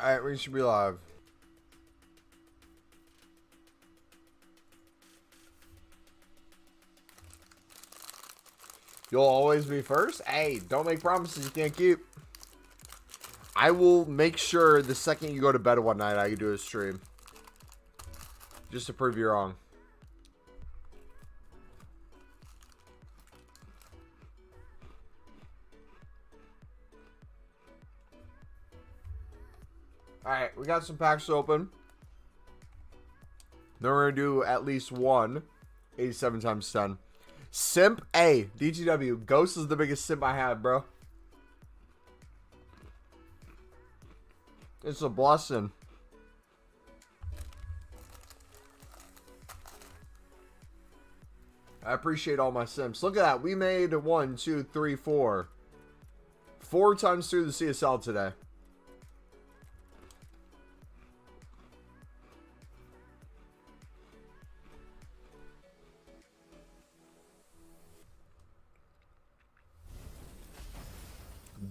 Alright, we should be live. You'll always be first? Hey, don't make promises you can't keep. I will make sure the second you go to bed one night, I can do a stream. Just to prove you wrong. Alright, we got some packs open. Then we're going to do at least one 87 times 10. Simp A. DGW. Ghost is the biggest simp I have, bro. It's a blessing. I appreciate all my simps. Look at that. We made 1, 2, 3, 4. 4 times through the CSL today.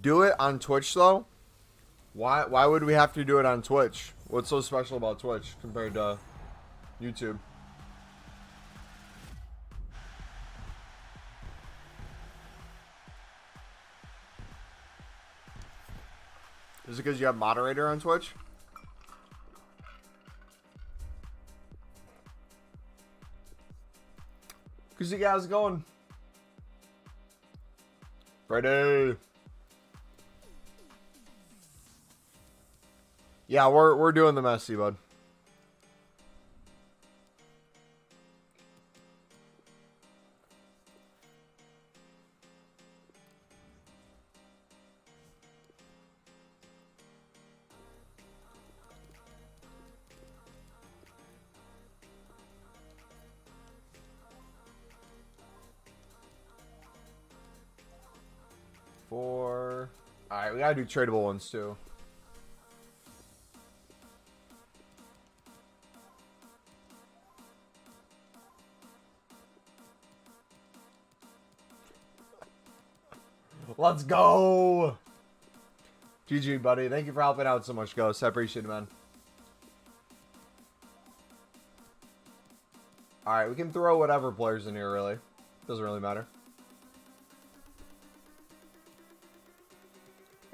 Do it on Twitch though? Why would we have to do it on Twitch? What's so special about Twitch compared to YouTube? Is it because you have moderator on Twitch? Because you guys going? Friday. Yeah, we're doing the messy, bud. Four. Alright, we gotta do tradable ones too. Let's go! GG, buddy. Thank you for helping out so much, Ghost. I appreciate it, man. Alright, we can throw whatever players in here, really. Doesn't really matter.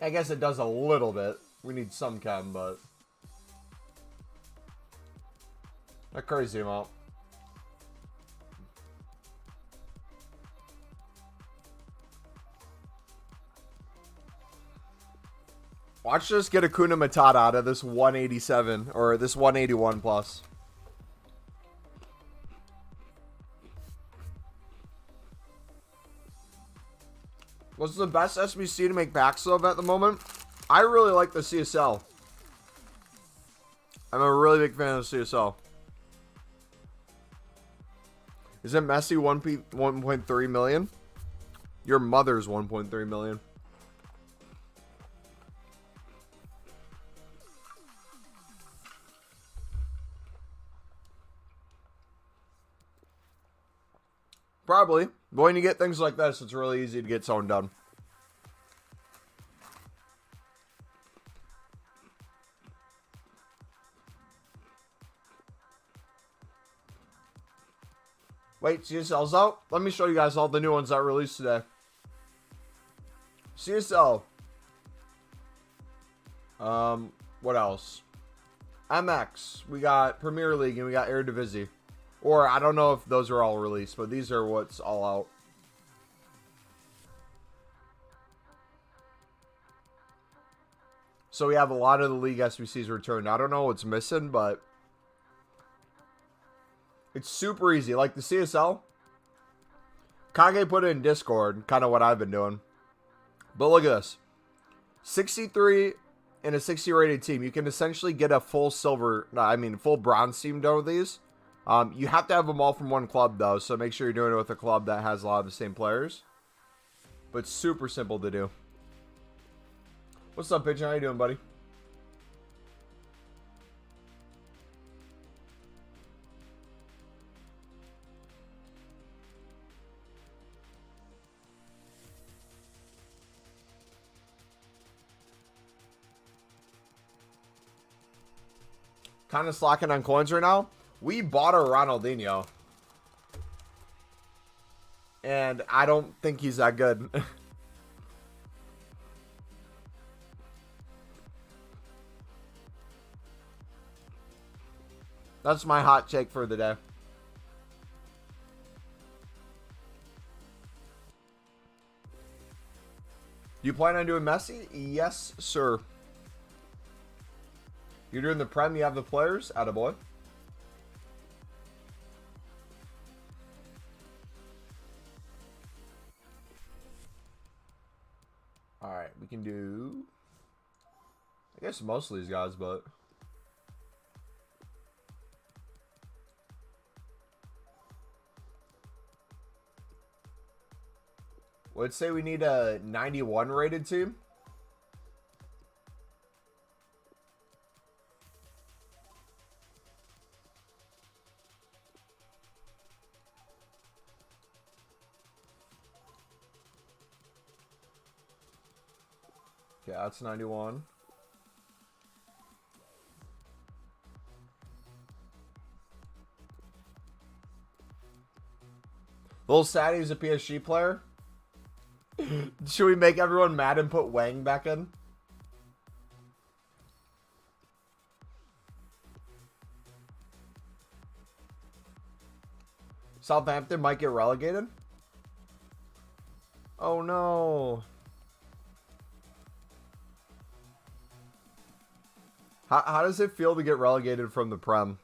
I guess it does a little bit. We need some chem, but... not crazy amount. Watch us get a Kuna Matata out of this 187 or this 181 plus. What's the best SBC to make packs of at the moment? I really like the CSL. I'm a really big fan of the CSL. Isn't Messi 1.3 million? Your mother's 1.3 million. Probably. But when you get things like this, it's really easy to get someone done. Wait, CSL's out? Let me show you guys all the new ones that released today. CSL. What else? MX. We got Premier League and we got Eredivisie. Or, I don't know if those are all released, but these are what's all out. So we have a lot of the League SBCs returned. I don't know what's missing, but... it's super easy. Like the CSL. Kage put it in Discord. Kind of what I've been doing. But look at this. 63 in a 60 rated team. You can essentially get a full silver... no, I mean full bronze team done with these. You have to have them all from one club, though, so make sure you're doing it with a club that has a lot of the same players. But super simple to do. What's up, Pigeon? How you doing, buddy? kind of slacking on coins right now. We bought a Ronaldinho. And I don't think he's that good. That's my hot take for the day. You plan on doing Messi? Yes, sir. You're doing the Prem, you have the players? Attaboy. Alright, we can do... I guess most of these guys, but... Let's say we need a 91 rated team. Okay, that's 91. Little Saddy's a PSG player. Should we make everyone mad and put Wang back in? Southampton might get relegated? Oh no. How does it feel to get relegated from the Prem?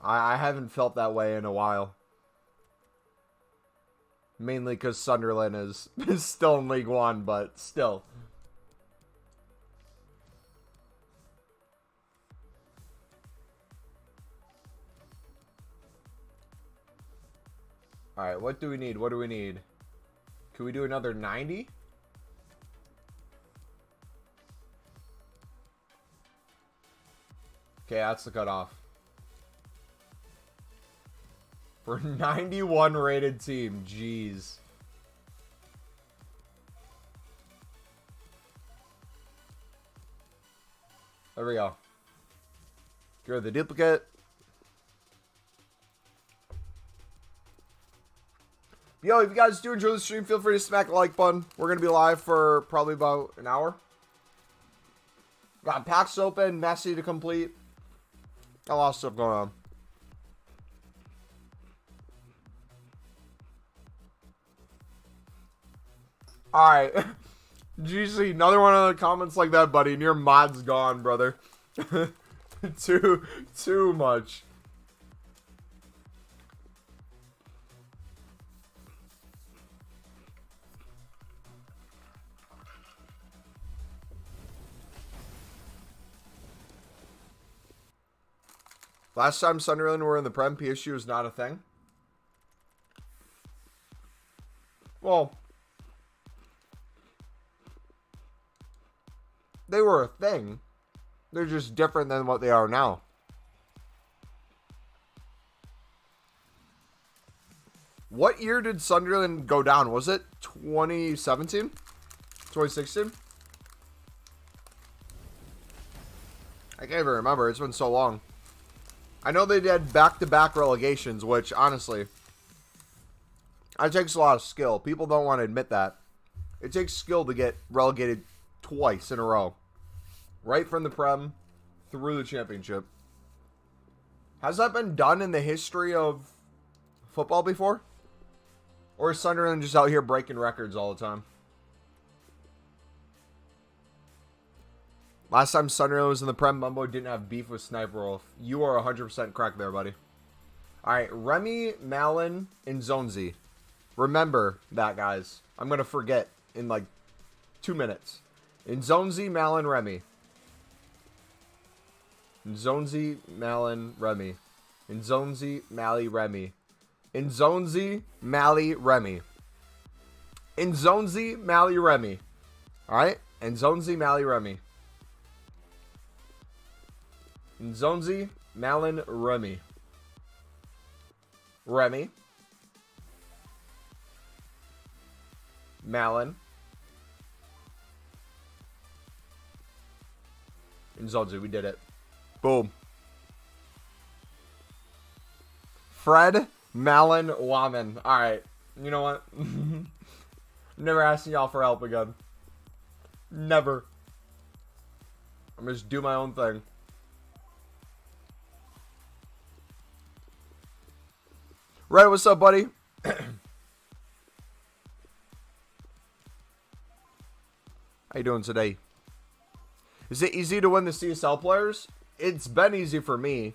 I haven't felt that way in a while. Mainly because Sunderland is still in League One, but still. Alright, what do we need? What do we need? Can we do another 90? Okay, that's the cutoff. For 91 rated team, jeez. There we go. Get rid of the duplicate. Yo, if you guys do enjoy the stream, feel free to smack the like button. We're going to be live for probably about an hour. Got packs open, Messi to complete. A lot of stuff going on. Alright. GC, another one of the comments like that, buddy, and your mod's gone, brother. Too much. Last time Sunderland were in the Prem, PSG was not a thing. Well, they were a thing. They're just different than what they are now. What year did Sunderland go down? Was it 2017? 2016? I can't even remember. It's been so long. I know they did back-to-back relegations, which, honestly, it takes a lot of skill. People don't want to admit that. It takes skill to get relegated twice in a row. Right from the Prem through the Championship. Has that been done in the history of football before? Or is Sunderland just out here breaking records all the time? Last time Sunderland was in the Prem, Mumbo didn't have beef with Sniper Wolf. You are 100% correct there, buddy. Alright, Remy, Malin, and Zonzi. Remember that, guys. I'm going to forget in like 2 minutes. Nzonzi, Malin, Remy. Nzonzi, Malin, Remy. Nzonzi, Mali, Remy. Nzonzi, Mali, Remy. Nzonzi, Mali, Remy. Alright? Nzonzi, Mali, Remy. Nzonzi, Malin, Remy. Remy. Malin. Nzonzi, we did it. Boom. Fred Malin Waman. All right. You know what? Never asking y'all for help again. Never. I'm gonna just do my own thing. Right, what's up, buddy? How you doing today? Is it easy to win the CSL players? It's been easy for me.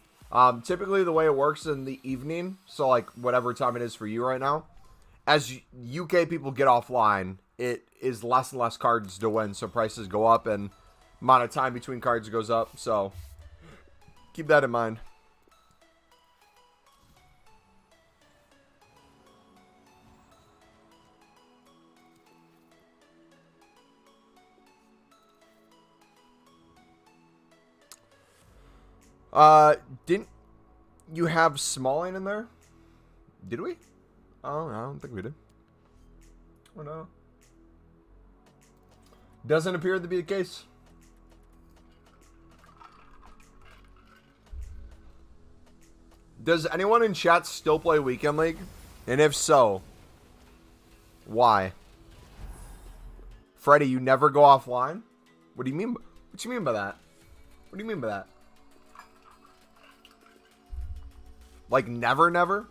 Typically the way it works in the evening, so like whatever time it is for you right now, as UK people get offline, it is less and less cards to win, so prices go up and amount of time between cards goes up, so keep that in mind. Didn't you have Smalling in there? Did we? Oh, I don't think we did. Oh, no. Doesn't appear to be the case. Does anyone in chat still play Weekend League? And if so, why? Freddy, you never go offline? What do you mean? What you mean by that? What do you mean by that? Like never, never?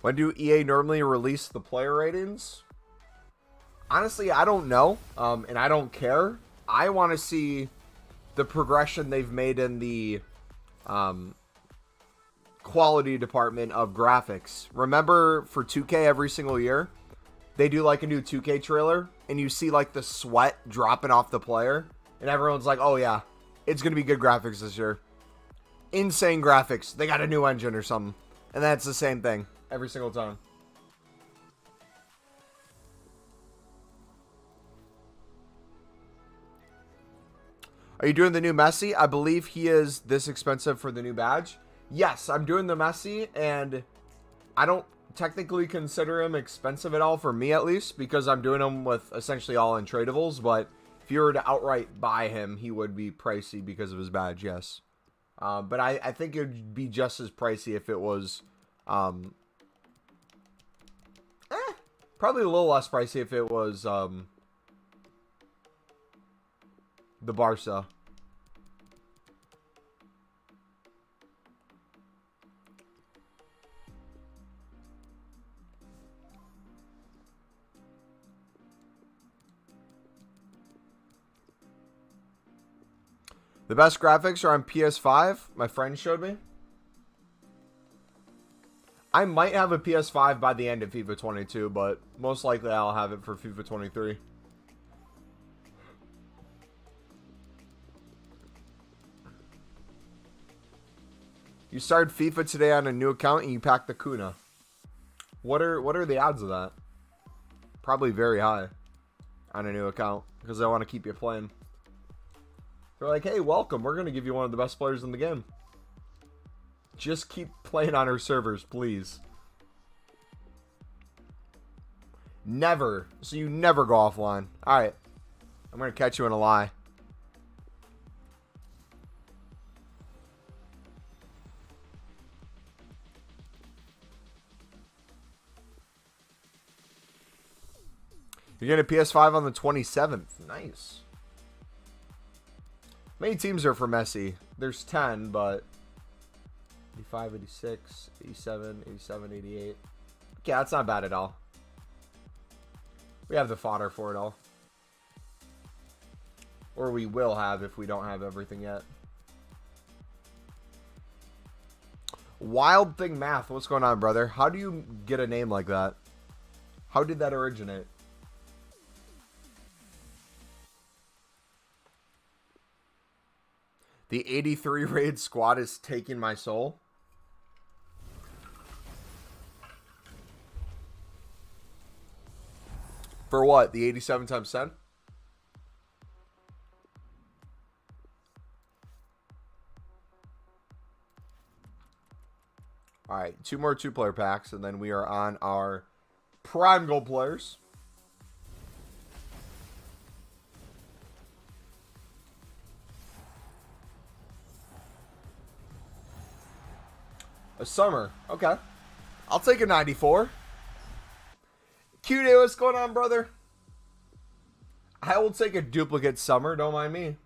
When do EA normally release the player ratings? Honestly, I don't know, and I don't care. I want to see the progression they've made in the quality department of graphics. Remember, for 2K every single year, they do like a new 2K trailer, and you see like the sweat dropping off the player, and everyone's like, oh yeah, it's going to be good graphics this year. Insane graphics. They got a new engine or something. And that's the same thing every single time. Are you doing the new Messi? I believe he is this expensive for the new badge. Yes, I'm doing the Messi, and I don't technically consider him expensive at all, for me at least, because I'm doing him with essentially all untradables, but if you were to outright buy him, he would be pricey because of his badge, yes. But I think it would be just as pricey if it was, probably a little less pricey if it was, the Barca. The best graphics are on PS5. My friend showed me. I might have a PS5 by the end of FIFA 22, but most likely I'll have it for FIFA 23. You started FIFA today on a new account and you packed the Kuna. What are the odds of that? Probably very high on a new account because I want to keep you playing. They're like, hey, welcome. We're going to give you one of the best players in the game. Just keep playing on our servers, please. Never. So you never go offline. All right. I'm going to catch you in a lie. You're getting a PS5 on the 27th. Nice. How many teams are for Messi? There's 10, but 85, 86, 87, 87, 88. Yeah, that's not bad at all. We have the fodder for it all. Or we will have if we don't have everything yet. Wild Thing Math, what's going on, brother? How do you get a name like that? How did that originate? The 83 raid squad is taking my soul. For what? The 87 times 10? Alright, 2 more 2-player packs, and then we are on our prime gold players. A summer. Okay. I'll take a 94. Q-Day, what's going on, brother? I will take a duplicate summer. Don't mind me.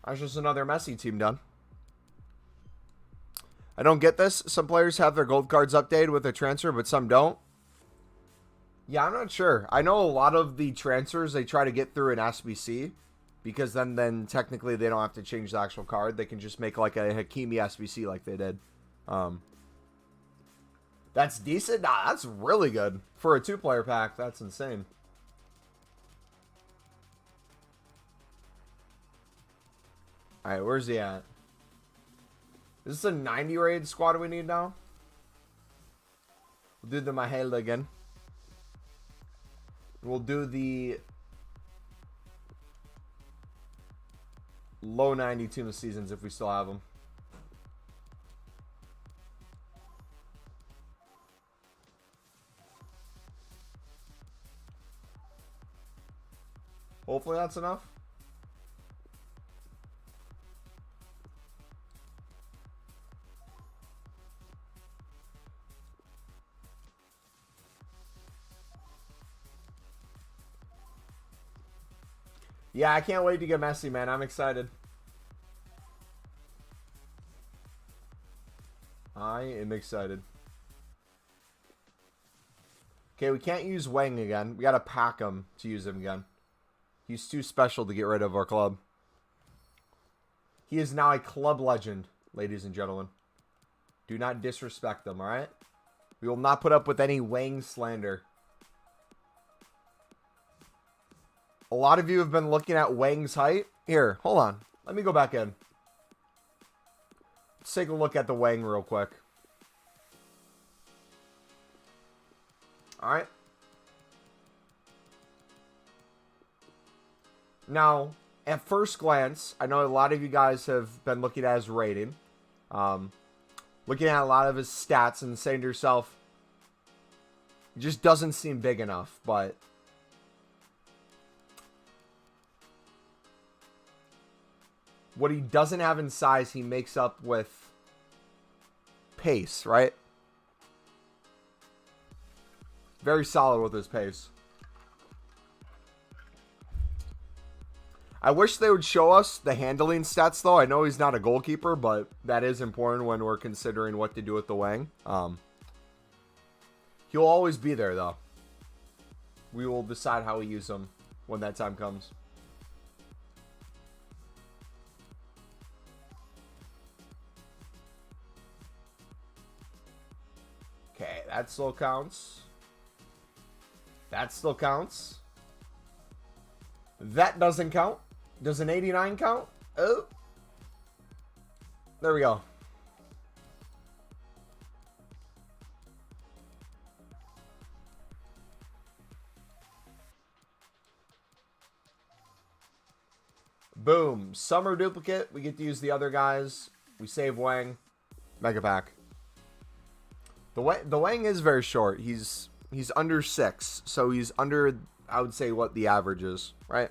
That's just another Messi team done. I don't get this. Some players have their gold cards updated with a transfer, but some don't. Yeah, I'm not sure. I know a lot of the transfers they try to get through an SBC, because then technically they don't have to change the actual card. They can just make like a Hakimi SBC like they did. That's decent. Nah, that's really good for a 2-player pack. That's insane. All right, where's he at? Is this a 90 rated squad we need now? We'll do the Mahela again. We'll do the low 90 team of seasons if we still have them. Hopefully that's enough. Yeah, I can't wait to get Messi, man. I'm excited. I am excited. Okay, we can't use Wang again. We got to pack him to use him again. He's too special to get rid of our club. He is now a club legend, ladies and gentlemen. Do not disrespect them, all right? We will not put up with any Wang slander. A lot of you have been looking at Wang's height. Here, hold on. Let me go back in. Let's take a look at the Wang real quick. Alright. Now, at first glance, I know a lot of you guys have been looking at his rating. Looking at a lot of his stats and saying to yourself, it just doesn't seem big enough, but what he doesn't have in size, he makes up with pace, right? Very solid with his pace. I wish they would show us the handling stats, though. I know he's not a goalkeeper, but that is important when we're considering what to do with the Wang. He'll always be there, though. We will decide how we use him when that time comes. Okay, that still counts. That still counts. That doesn't count. Does an 89 count? Oh. There we go. Boom. Summer duplicate. We get to use the other guys. We save Wang. Mega pack. The Wang is very short. He's under 6, so he's under, I would say, what the average is, right?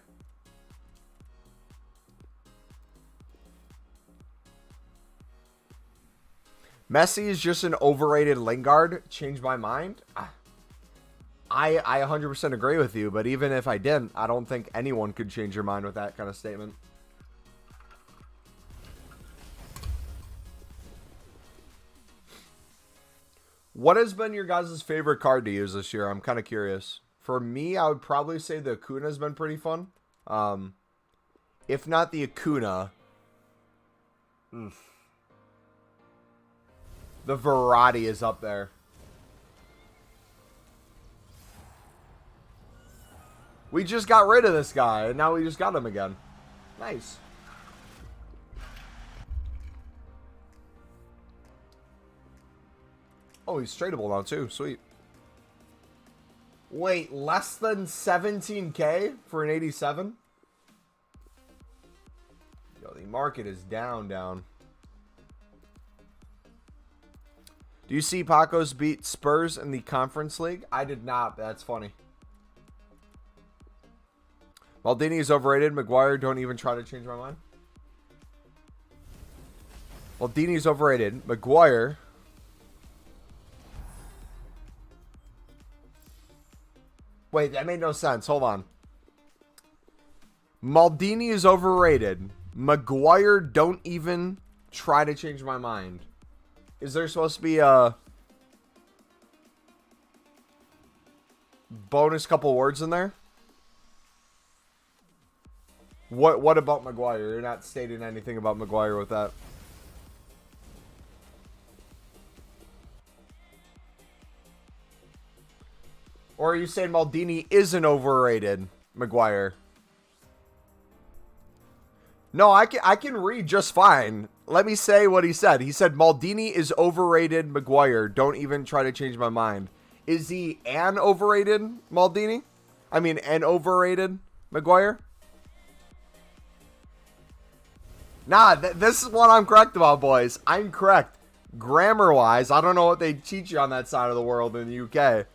Messi is just an overrated Lingard. Changed my mind. I 100% agree with you, but even if I didn't, I don't think anyone could change your mind with that kind of statement. What has been your guys' favorite card to use this year? I'm kind of curious. For me, I would probably say the Acuna has been pretty fun. If not the Acuna, the Verratti is up there. We just got rid of this guy, and now we just got him again. Nice. Oh, he's tradable now, too. Sweet. Wait, less than 17K for an 87? Yo, the market is down. Do you see Paco's beat Spurs in the Conference League? I did not, but that's funny. Maldini is overrated. Maguire, don't even try to change my mind. Maldini's overrated. Maguire. Wait, that made no sense. Hold on. Maldini is overrated. Maguire, don't even try to change my mind. Is there supposed to be a bonus couple words in there? What about Maguire? You're not stating anything about Maguire with that. Or are you saying Maldini isn't overrated, Maguire? No, I can read just fine. Let me say what he said. He said Maldini is overrated, Maguire. Don't even try to change my mind. Is he an overrated Maldini? I mean, an overrated Maguire? Nah, this is what I'm correct about, boys. I'm correct. Grammar-wise, I don't know what they teach you on that side of the world in the UK.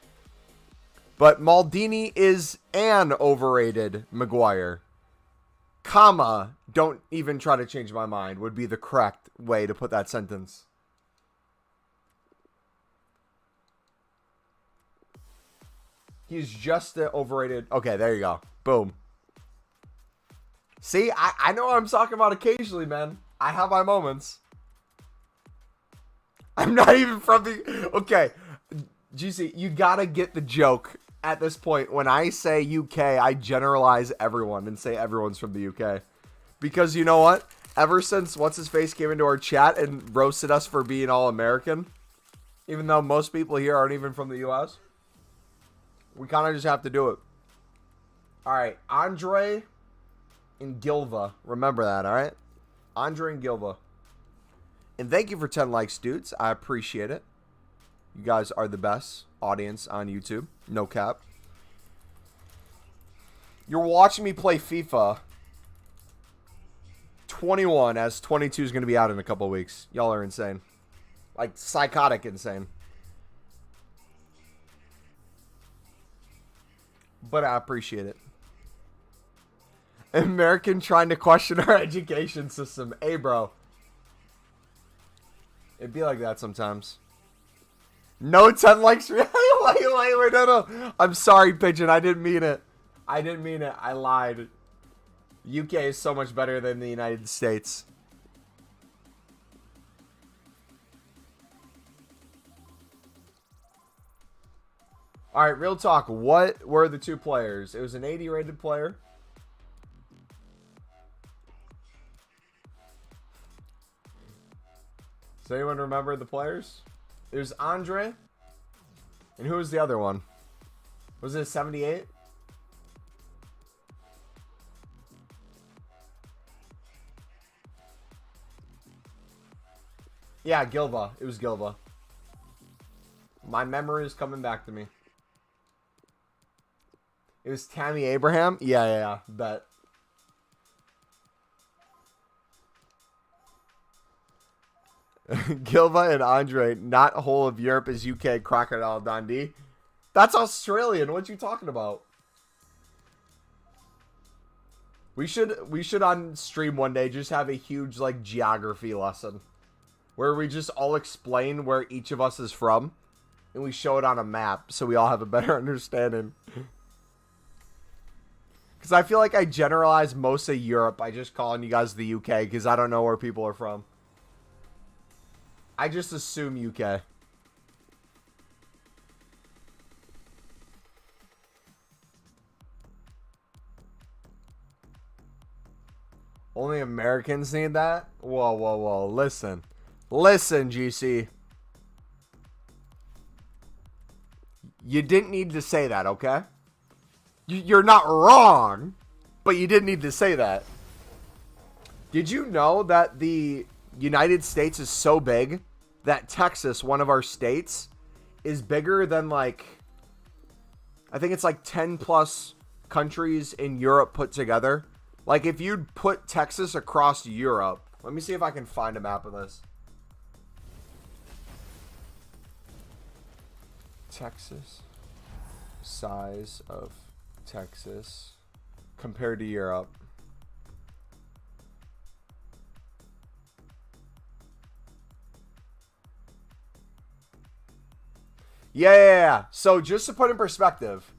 But Maldini is an overrated Maguire. Comma, don't even try to change my mind would be the correct way to put that sentence. He's just the overrated. Okay, there you go. Boom. See, I know what I'm talking about occasionally, man. I have my moments. I'm not even from the... Okay, GC, you gotta get the joke at this point. When I say UK, I generalize everyone and say everyone's from the UK. Because you know what? Ever since What's-His-Face came into our chat and roasted us for being all American, even though most people here aren't even from the US, we kind of just have to do it. Alright, Andre and Gilva. Remember that, alright? Andre and Gilva. And thank you for 10 likes, dudes. I appreciate it. You guys are the best audience on YouTube. No cap. You're watching me play FIFA 21 as 22 is going to be out in a couple weeks. Y'all are insane. Like, psychotic insane. But I appreciate it. American trying to question our education system. Hey, bro. It'd be like that sometimes. No 10 likes. Wait, no. I'm sorry, Pigeon. I didn't mean it. I lied. UK is so much better than the United States. Alright, real talk. What were the two players? It was an 80 rated player. Does anyone remember the players? It was Andre. And who was the other one? Was it 78? Yeah, Gilva. It was Gilva. My memory is coming back to me. It was Tammy Abraham? Yeah. Bet. Gilva and Andre, not whole of Europe is UK Crocodile Dundee. That's Australian. What you talking about? We should on stream one day just have a huge like geography lesson where we just all explain where each of us is from and we show it on a map so we all have a better understanding. Because I feel like I generalize most of Europe by just calling you guys the UK because I don't know where people are from. I just assume UK. Only Americans need that? Whoa. Listen, GC. You didn't need to say that, okay? You're not wrong, but you didn't need to say that. Did you know that the United States is so big that Texas, one of our states, is bigger than like, I think it's like 10 plus countries in Europe put together? Like if you'd put Texas across Europe, let me see if I can find a map of this. Texas, size of Texas compared to Europe. Yeah. So just to put in perspective,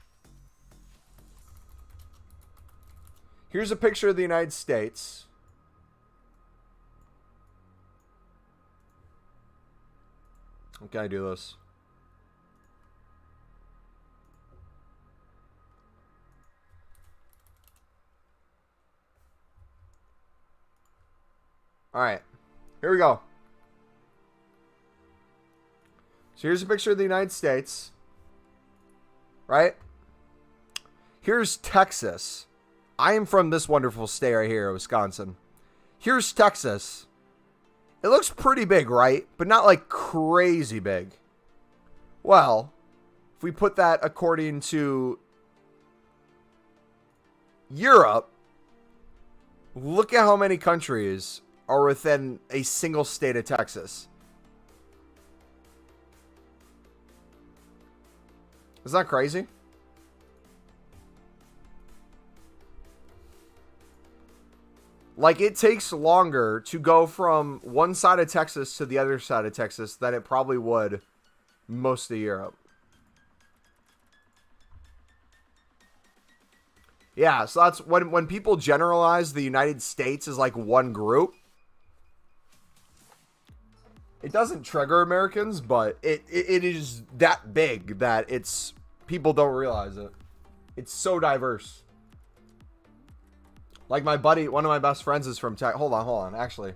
here's a picture of the United States. How can I do this? All right. Here we go. So here's a picture of the United States. Right? Here's Texas. I am from this wonderful state right here, Wisconsin. Here's Texas. It looks pretty big, right? But not like crazy big. Well, if we put that according to Europe, look at how many countries are within a single state of Texas. Isn't that crazy? Like, it takes longer to go from one side of Texas to the other side of Texas than it probably would most of Europe. Yeah, so that's when people generalize the United States as like one group. It doesn't trigger Americans, but it is that big that it's people don't realize it. It's so diverse. Like my buddy, one of my best friends is from Tech. Hold on. Actually,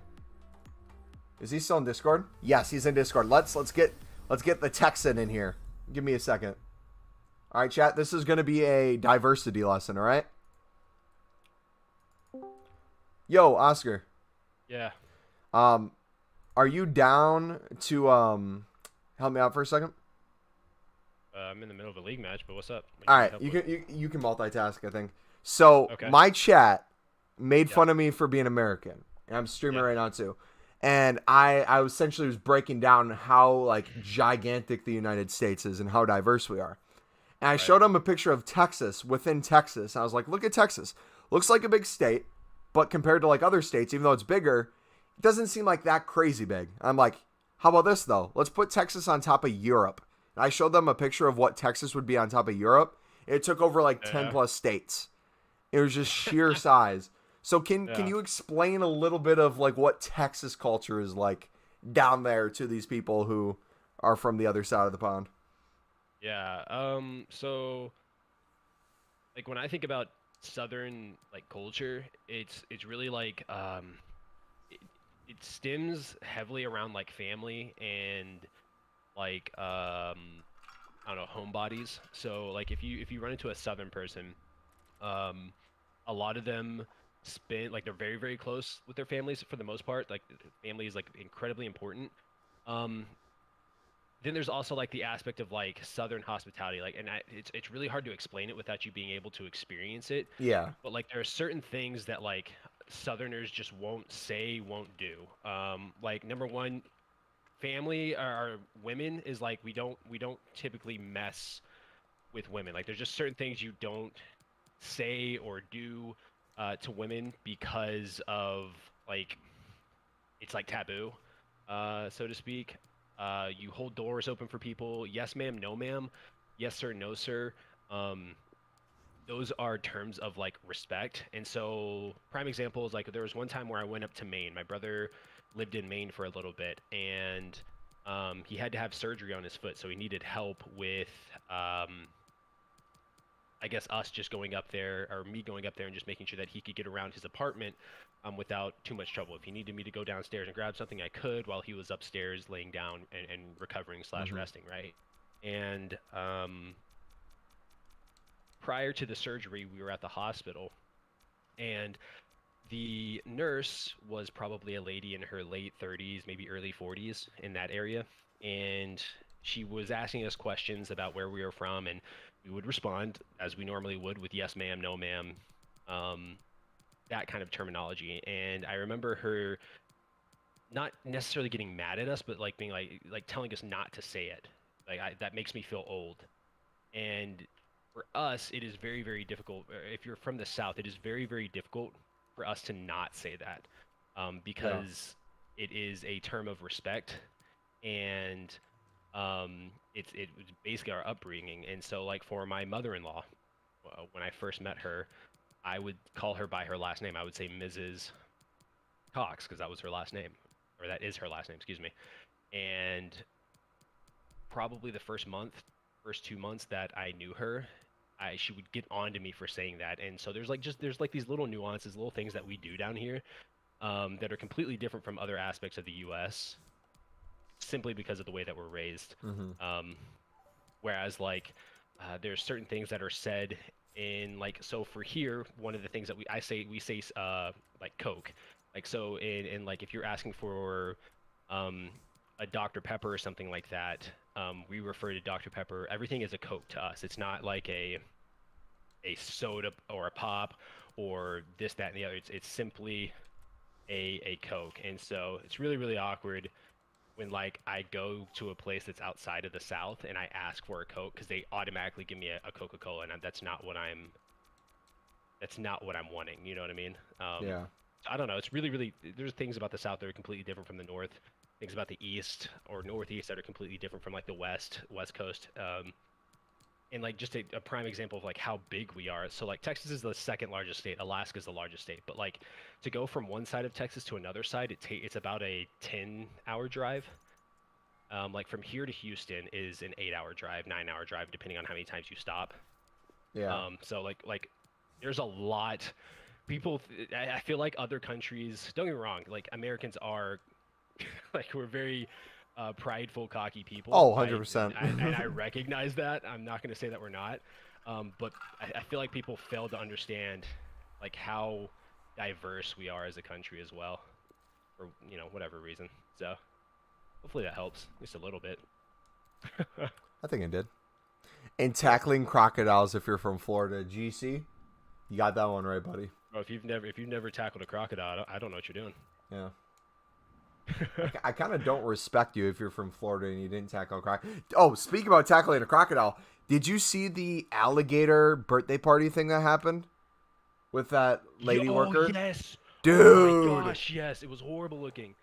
is he still in Discord? Yes, he's in Discord. Let's get the Texan in here. Give me a second. All right, chat. This is going to be a diversity lesson. All right. Yo, Oscar. Yeah. Are you down to help me out for a second? I'm in the middle of a league match, but what's up? All right, you can multitask, I think. So okay. My chat made fun of me for being American, and I'm streaming right now too. And I essentially was breaking down how like gigantic the United States is and how diverse we are. And I showed them a picture of Texas within Texas. I was like, look at Texas. Looks like a big state, but compared to like other states, even though it's bigger, it doesn't seem like that crazy big. I'm like, how about this though? Let's put Texas on top of Europe. And I showed them a picture of what Texas would be on top of Europe. It took over like 10 plus states. It was just sheer size. So can you explain a little bit of like what Texas culture is like down there to these people who are from the other side of the pond? Yeah. So like when I think about Southern like culture, it's really like it stems heavily around like family and like I don't know, homebodies. So like if you run into a Southern person, a lot of them spend like they're very very close with their families for the most part. Like family is like incredibly important. Um, then there's also like the aspect of like Southern hospitality, like, and it's really hard to explain it without you being able to experience it. Yeah. But like there are certain things that like Southerners just won't say, won't do. Like number one, family or women is like we don't typically mess with women. Like there's just certain things you don't say or do to women because of like it's like taboo, so to speak. You hold doors open for people. Yes, ma'am. No, ma'am. Yes, sir. No, sir. Um, those are terms of like respect. And so, prime example is like there was one time where I went up to Maine. My brother lived in Maine for a little bit, and he had to have surgery on his foot, so he needed help with I guess us just going up there, or me going up there and just making sure that he could get around his apartment without too much trouble. If he needed me to go downstairs and grab something, I could while he was upstairs laying down and recovering slash resting, right? And prior to the surgery, we were at the hospital, and the nurse was probably a lady in her late 30s, maybe early 40s in that area. And she was asking us questions about where we were from, and we would respond as we normally would with yes, ma'am, no, ma'am, that kind of terminology. And I remember her not necessarily getting mad at us, but like being like telling us not to say it. That makes me feel old. And for us, it is very, very difficult. If you're from the South, it is very, very difficult for us to not say that because it is a term of respect. And it was basically our upbringing. And so like for my mother-in-law, when I first met her, I would call her by her last name. I would say Mrs. Cox because that was her last name, or that is her last name, excuse me. And probably the first 2 months that I knew her, she would get on to me for saying that. And so there's like these little nuances, little things that we do down here that are completely different from other aspects of the U.S. simply because of the way that we're raised. Mm-hmm. Whereas like there's certain things that are said in like so for here one of the things that we say like Coke, like so in like if you're asking for um, a Dr. Pepper or something like that, we refer to Dr. Pepper. Everything is a Coke to us. It's not like a soda or a pop or this, that, and the other. It's simply a Coke. And so it's really, really awkward when like I go to a place that's outside of the South and I ask for a Coke because they automatically give me a Coca-Cola, and that's not what I'm wanting. You know what I mean? Yeah. I don't know. It's really, really. There's things about the South that are completely different from the North. Things about the East or Northeast that are completely different from like the West Coast. And like just a prime example of like how big we are. So like Texas is the second largest state. Alaska is the largest state. But like to go from one side of Texas to another side, it's about a 10-hour drive. Like from here to Houston is an 8-hour drive, 9-hour drive, depending on how many times you stop. Yeah. So like there's a lot. I feel like other countries. Don't get me wrong. Like Americans are, like we're very prideful, cocky people. Oh, 100%. And I recognize that. I'm not going to say that we're not. But I feel like people fail to understand like how diverse we are as a country as well, for whatever reason. So hopefully that helps at least a little bit. I think it did. And tackling crocodiles if you're from Florida, GC, you got that one right, buddy. Well, if you've never tackled a crocodile, I don't know what you're doing. Yeah. I kind of don't respect you if you're from Florida and you didn't tackle a crocodile. Oh, speaking about tackling a crocodile, did you see the alligator birthday party thing that happened with that lady worker? Yes. Dude. Oh my gosh, yes. It was horrible looking.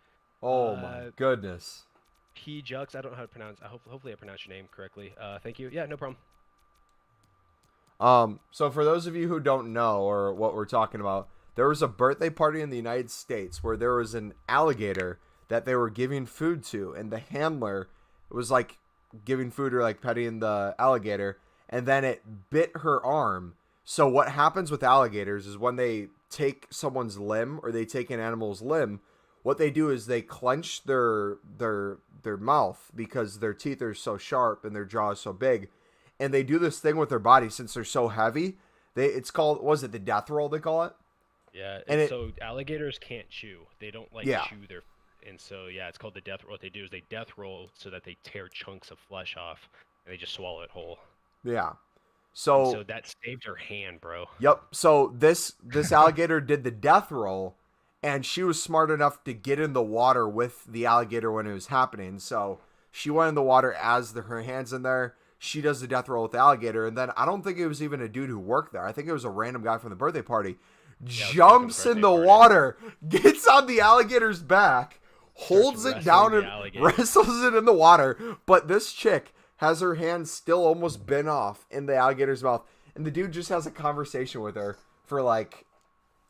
Oh my goodness. P. Jux, I don't know how to pronounce. Hopefully I pronounced your name correctly. Thank you. Yeah, no problem. So for those of you who don't know or what we're talking about, there was a birthday party in the United States where there was an alligator that they were giving food to, and the handler was like giving food or like petting the alligator, and then it bit her arm. So what happens with alligators is when they take someone's limb or they take an animal's limb, what they do is they clench their mouth because their teeth are so sharp and their jaw is so big. And they do this thing with their body since they're so heavy. It's called, what was it, the death roll they call it? Yeah, and so alligators can't chew. They don't chew their, and so yeah, it's called the death roll. What they do is they death roll so that they tear chunks of flesh off and they just swallow it whole. Yeah. So that saved her hand, bro. Yep. So this alligator did the death roll, and she was smart enough to get in the water with the alligator when it was happening. So she went in the water as her hands in there. She does the death roll with the alligator, and then I don't think it was even a dude who worked there. I think it was a random guy from the birthday party. Jumps in the water, gets on the alligator's back, holds it down and wrestles it in the water. But this chick has her hand still almost bent off in the alligator's mouth, and the dude just has a conversation with her for like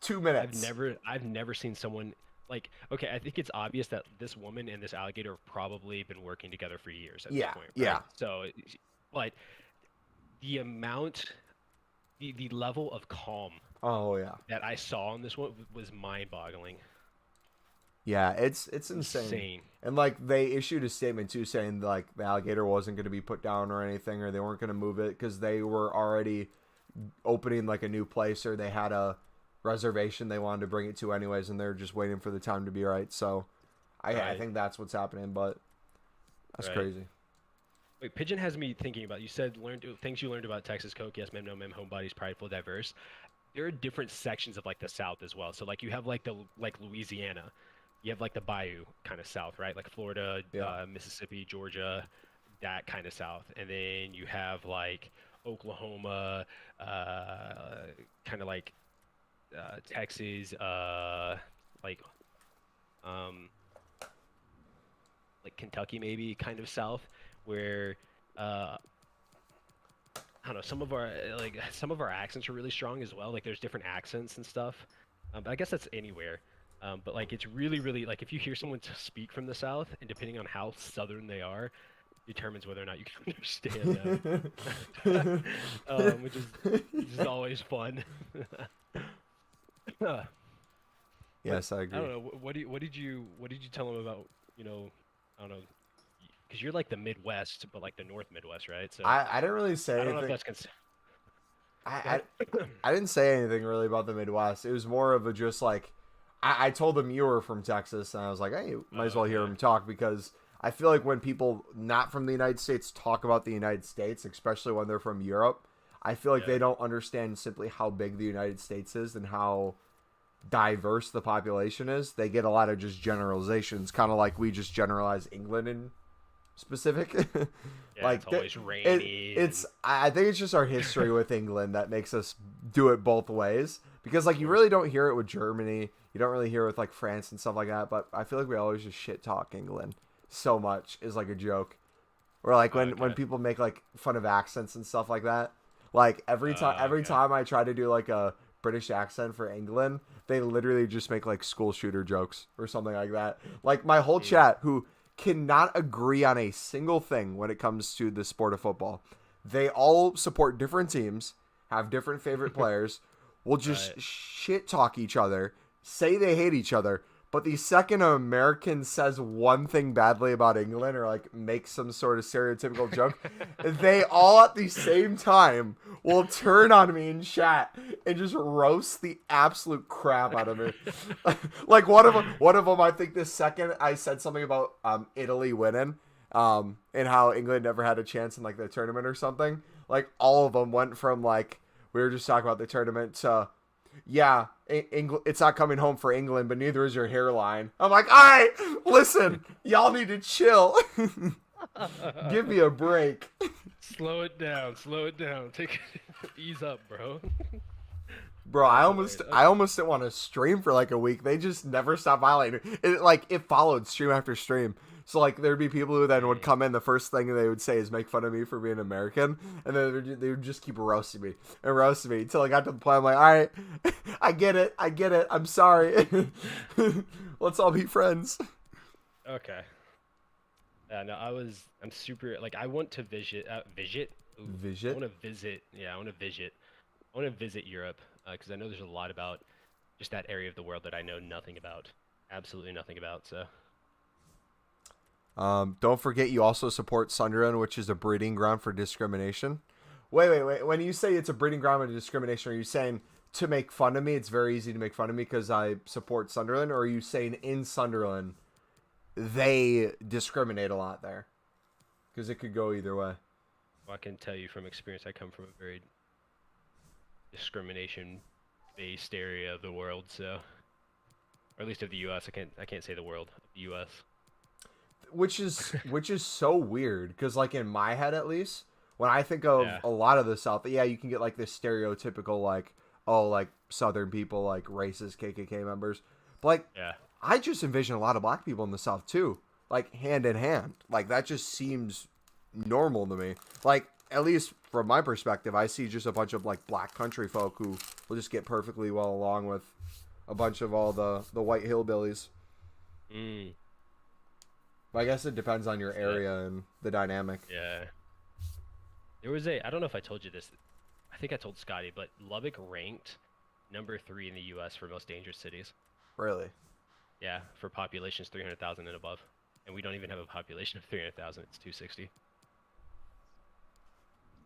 2 minutes. I've never seen someone like, okay, I think it's obvious that this woman and this alligator have probably been working together for years at this point. Right? Yeah. So, but the amount, the level of calm. Oh yeah. That I saw on this one was mind-boggling. Yeah, it's insane. And like they issued a statement too saying like the alligator wasn't going to be put down or anything, or they weren't going to move it because they were already opening like a new place, or they had a reservation they wanted to bring it to anyways, and they're just waiting for the time to be right. So I think that's what's happening, but that's crazy. Wait, Pigeon has me thinking about, you said things you learned about Texas Coke. Yes, ma'am, no, ma'am, homebodies, prideful, diverse. There are different sections of like the South as well. So like you have like Louisiana, you have like the Bayou kind of South, right? Like Florida, Mississippi, Georgia, that kind of South. And then you have like Oklahoma, kind of like Texas, like Kentucky maybe kind of South, where I don't know, some of our accents are really strong as well. Like there's different accents and stuff. But I guess that's anywhere. But like it's really, really like if you hear someone speak from the South, and depending on how Southern they are, determines whether or not you can understand them. Which is always fun. Yes, I agree. I don't know. What did you tell them about, I don't know, because you're like the Midwest, but like the North Midwest, right? So I didn't really say I don't know if anything. that's I, I didn't say anything really about the Midwest. It was more of a just like I told them you were from Texas, and I was like, hey, you might as well hear Okay. him talk because I feel like when people not from the United States talk about the United States, especially when they're from Europe, I feel like Yeah. they don't understand simply how big the United States is and how diverse the population is. They get a lot of just generalizations, kind of like we just generalize England in specific. Yeah, Like it's always rainy. it's I think it's just our history with England that makes us do it both ways because like Of you course. really don't hear it with Germany, you don't really hear it with like France and stuff like that, but I feel like we always just shit talk England so much is like a joke. Or like when Okay. people make like fun of accents and stuff like that. Like every Okay. time I try to do like a British accent for England, they literally just make like school shooter jokes or something like that. Like my whole Mm, chat who cannot agree on a single thing when it comes to the sport of football. They all support different teams, have different favorite players, will right. just shit talk each other, say they hate each other, but the second an American says one thing badly about England or like makes some sort of stereotypical joke, they all at the same time will turn on me in chat and just roast the absolute crap out of me. Like one of them, I think the second I said something about Italy winning, and how England never had a chance in like the tournament or something. Like all of them went from like we were just talking about the tournament to yeah, England. It's not coming home for England, but neither is your hairline. I'm like, all right, listen, y'all need to chill. Give me a break, Slow it down. Slow it down. Take ease up, bro. bro. I That's almost, hilarious. I almost didn't want to stream for like a week. They just never stopped violating. It followed stream after stream. So like there'd be people who then would Mm. come in. The first thing they would say is make fun of me for being American, and then they would just keep roasting me until I got to the point. I'm like, all right, I get it. I'm sorry. Let's all be friends. Okay. Yeah, no, I'm super, like, I want to visit. Ooh, I Visit. want to visit. Yeah, I want to visit. I want to visit Europe because I know there's a lot about just that area of the world that I know nothing about. Absolutely nothing about. So, Don't forget you also support Sunderland, which is a breeding ground for discrimination. Wait. When you say it's a breeding ground for discrimination, are you saying to make fun of me? It's very easy to make fun of me because I support Sunderland, or are you saying in Sunderland they discriminate a lot there? Because it could go either way. well, I can tell you from experience, I come from a very discrimination-based area of the world. So, or at least of the U.S. I can't say the world. Of the U.S. Which is so weird because like in my head at least when I think of Yeah. a lot of the South, yeah, you can get like this stereotypical like oh like Southern people like racist KKK members, but like Yeah. I just envision a lot of black people in the South too, like hand in hand. Like that just seems normal to me. Like at least from my perspective, I see just a bunch of like black country folk who will just get perfectly well along with a bunch of all the white hillbillies. Mm. But I guess it depends on your Yeah. area and the dynamic. Yeah. I don't know if I told you this. I think I told Scotty, but Lubbock ranked number 3 in the U.S. for most dangerous cities. Really? Yeah, for populations 300,000 and above. And we don't even have a population of 300,000. It's 260.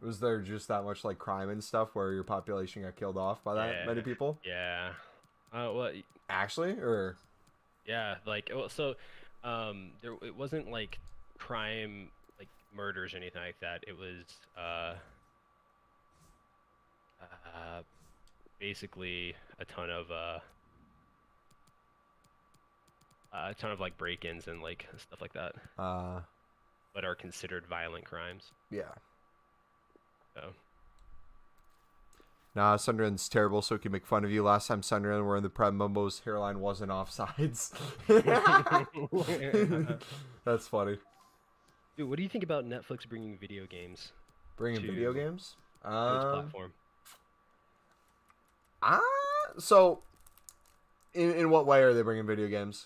Was there just that much like crime and stuff where your population got killed off by that Yeah. many people? Yeah. Well, Actually, or yeah, like, well, so, it wasn't like crime, like murders or anything like that. It was, uh, basically a ton of like break-ins and like stuff like that, uh, but are considered violent crimes. yeah. So, Nah, Sunderland's terrible, so we can make fun of you. Last time Sunderland were in the Prem, Mumbo's hairline wasn't offsides. That's funny. Dude, what do you think about Netflix bringing video games Bringing video to games. its platform? Ah, so in what way are they bringing video games?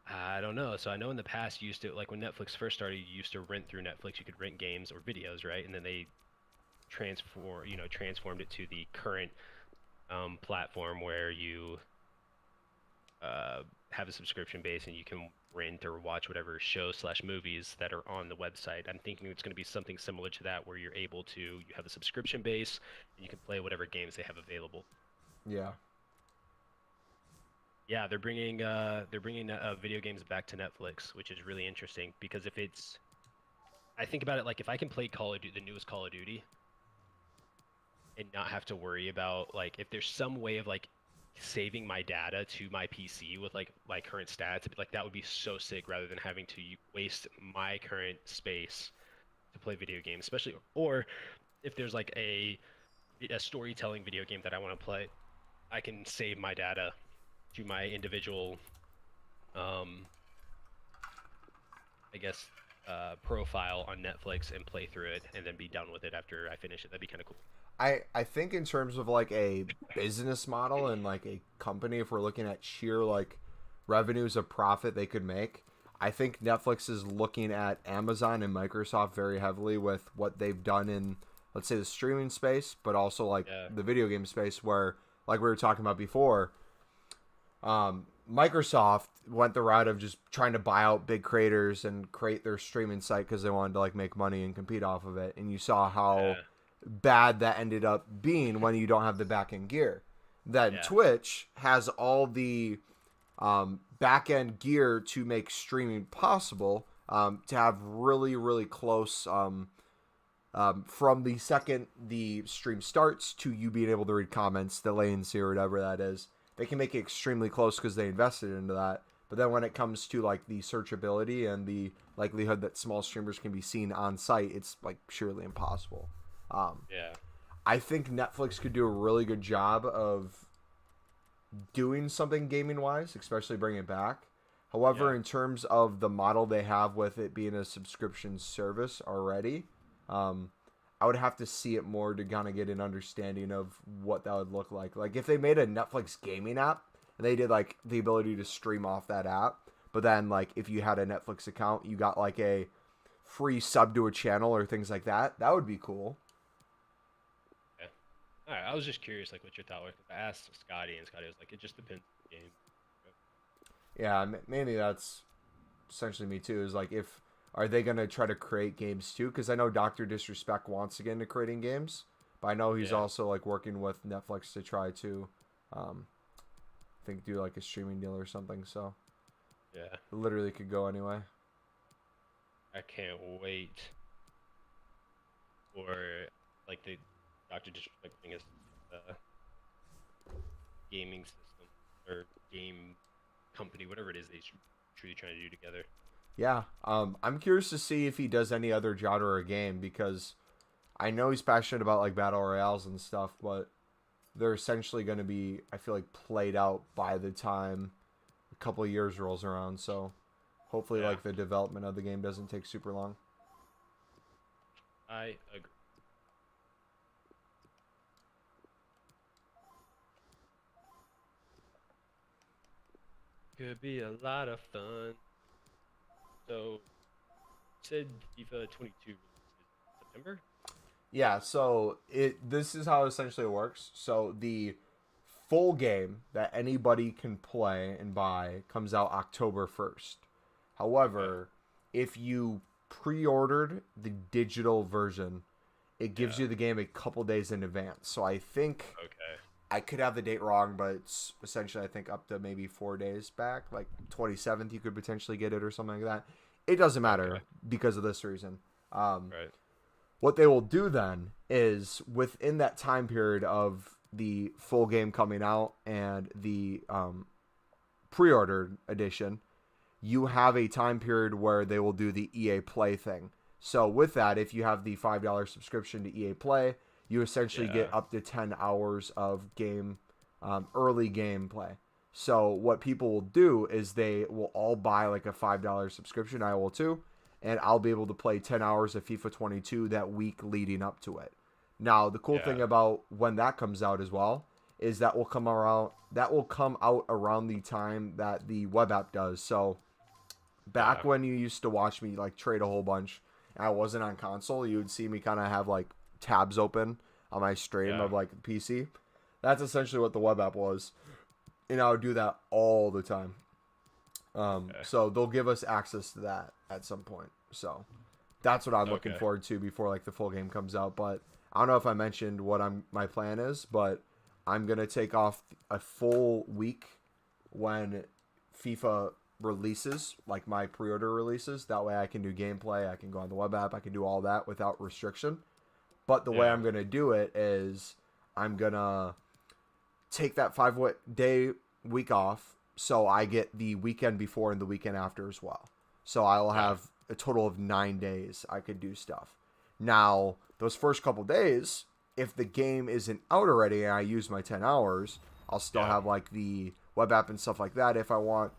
I don't know. So I know in the past you used to like when Netflix first started, you used to rent through Netflix. You could rent games or videos, right? And then they transformed it to the current platform where you have a subscription base and you can rent or watch whatever shows slash movies that are on the website. I'm thinking it's going to be something similar to that, where you're able to you have a subscription base and you can play whatever games they have available. Yeah. Yeah, they're bringing video games back to Netflix, which is really interesting because if it's I think about it like if I can play Call of Duty, the newest Call of Duty, and not have to worry about like if there's some way of like saving my data to my PC with like my current stats, like that would be so sick rather than having to waste my current space to play video games, especially or if there's like a storytelling video game that I want to play, I can save my data to my individual um I guess profile on Netflix and play through it and then be done with it after I finish it. That'd be kind of cool. I think in terms of like a business model and like a company, if we're looking at sheer like revenues of profit they could make, I think Netflix is looking at Amazon and Microsoft very heavily with what they've done in, let's say, the streaming space, but also like Yeah. the video game space where, like we were talking about before, Microsoft went the route of just trying to buy out big creators and create their streaming site because they wanted to like make money and compete off of it. And you saw how Yeah. bad that ended up being when you don't have the back end gear. Then Yeah. Twitch has all the back end gear to make streaming possible, to have really, really close from the second the stream starts to you being able to read comments, the latency or whatever that is. They can make it extremely close because they invested into that. But then when it comes to like the searchability and the likelihood that small streamers can be seen on site, it's like surely impossible. Yeah. I think Netflix could do a really good job of doing something gaming wise, especially bringing it back. However, Yeah. in terms of the model they have with it being a subscription service already, I would have to see it more to kind of get an understanding of what that would look like. Like if they made a Netflix gaming app and they did like the ability to stream off that app, but then like if you had a Netflix account, you got like a free sub to a channel or things like that, that would be cool. Yeah. All right. I was just curious, like, what your thought was. I asked Scotty, and Scotty was like, "It just depends on the game." Yeah, mainly that's essentially me too. Is like if are they gonna try to create games too? Because I know Doctor Disrespect wants to get into creating games, but I know he's Yeah. also like working with Netflix to try to, I think do like a streaming deal or something. So Yeah. it literally could go anyway. I can't wait for like the Doctor Disrespect thing is the gaming system or game company, whatever it is they truly trying to do together. Yeah, I'm curious to see if he does any other genre or game because I know he's passionate about like battle royales and stuff, but they're essentially going to be, I feel like, played out by the time a couple of years rolls around. So hopefully, Yeah. like the development of the game doesn't take super long. I agree. Could be a lot of fun. So, you said FIFA 22 releases September? Yeah, so this is how essentially it works. So the full game that anybody can play and buy comes out October 1st. Okay. However, if you pre-ordered the digital version, it gives Yeah. you the game a couple days in advance. So I think Okay. I could have the date wrong, but it's essentially I think up to maybe 4 days back, like 27th you could potentially get it or something like that. It doesn't Okay. matter because of this reason. Right. What they will do then is within that time period of the full game coming out and the pre-ordered edition, you have a time period where they will do the EA Play thing. So with that, if you have the $5 subscription to EA Play, you essentially Yeah. get up to 10 hours of game, early gameplay. So what people will do is they will all buy like a $5 subscription. I will too, and I'll be able to play 10 hours of FIFA 22 that week leading up to it. Now, the cool thing about when that comes out as well is that will come out around the time that the web app does. So back when you used to watch me like trade a whole bunch and I wasn't on console, you would see me kind of have like tabs open on my stream of like the PC. That's essentially what the web app was. And I would do that all the time. So they'll give us access to that at some point. So that's what I'm looking forward to before like the full game comes out. But I don't know if I mentioned what my plan is, but I'm gonna take off a full week when FIFA releases, like my pre-order releases. That way I can do gameplay, I can go on the web app, I can do all that without restriction. But the way I'm gonna do it is I'm gonna take that 5-day week off, so I get the weekend before and the weekend after as well. So I'll have a total of 9 days I could do stuff. Now, those first couple days, if the game isn't out already and I use my 10 hours, I'll still have like the web app and stuff like that if I want.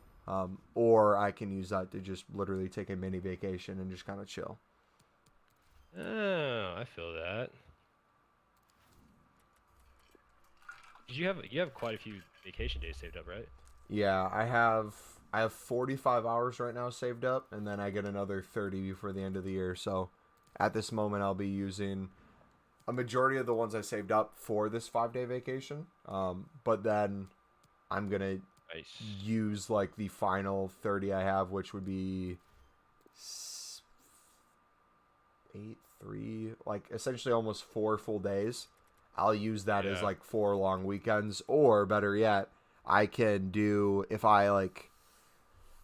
Or I can use that to just literally take a mini vacation and just kind of chill. Oh, I feel that. You have quite a few vacation days saved up, right? Yeah, I have 45 hours right now saved up, and then I get another 30 before the end of the year. So at this moment, I'll be using a majority of the ones I saved up for this 5-day vacation. But then I'm gonna use like the final 30 I have, which would be 8, 3, like essentially almost 4 full days. I'll use that as like 4 long weekends, or better yet, I can do, if I like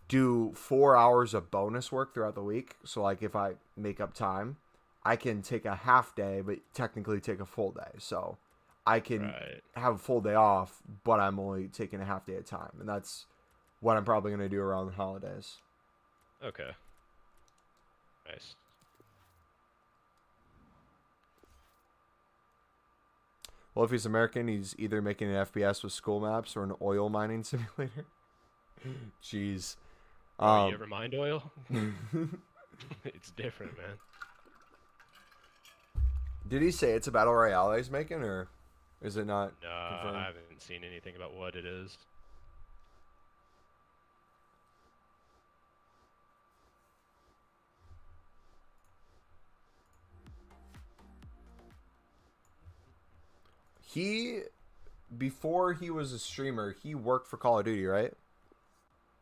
do 4 hours of bonus work throughout the week. So like if I make up time, I can take a half day, but technically take a full day. So I can have a full day off, but I'm only taking a half day at a time. And that's what I'm probably going to do around the holidays. Okay. Nice. Well, if he's American, he's either making an FPS with school maps or an oil mining simulator. Jeez. You ever mined oil? It's different, man. Did he say it's a battle royale he's making, or is it not confirmed? I haven't seen anything about what it is. Before he was a streamer, he worked for Call of Duty, right?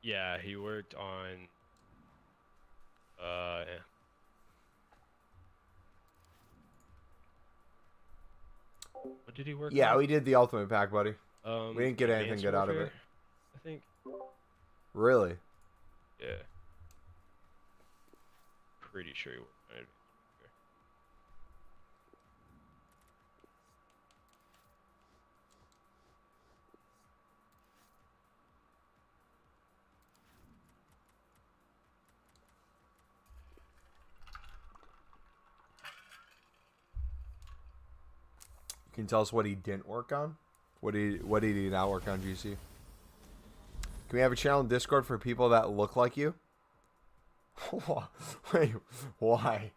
Yeah, he worked on what did he work on? Yeah, we did the Ultimate Pack, buddy. We didn't get anything good out of it. I think. Really? Yeah. Pretty sure he worked on it. Can you tell us what he didn't work on? What did he not work on, GC? Can we have a channel in Discord for people that look like you? Wait, why?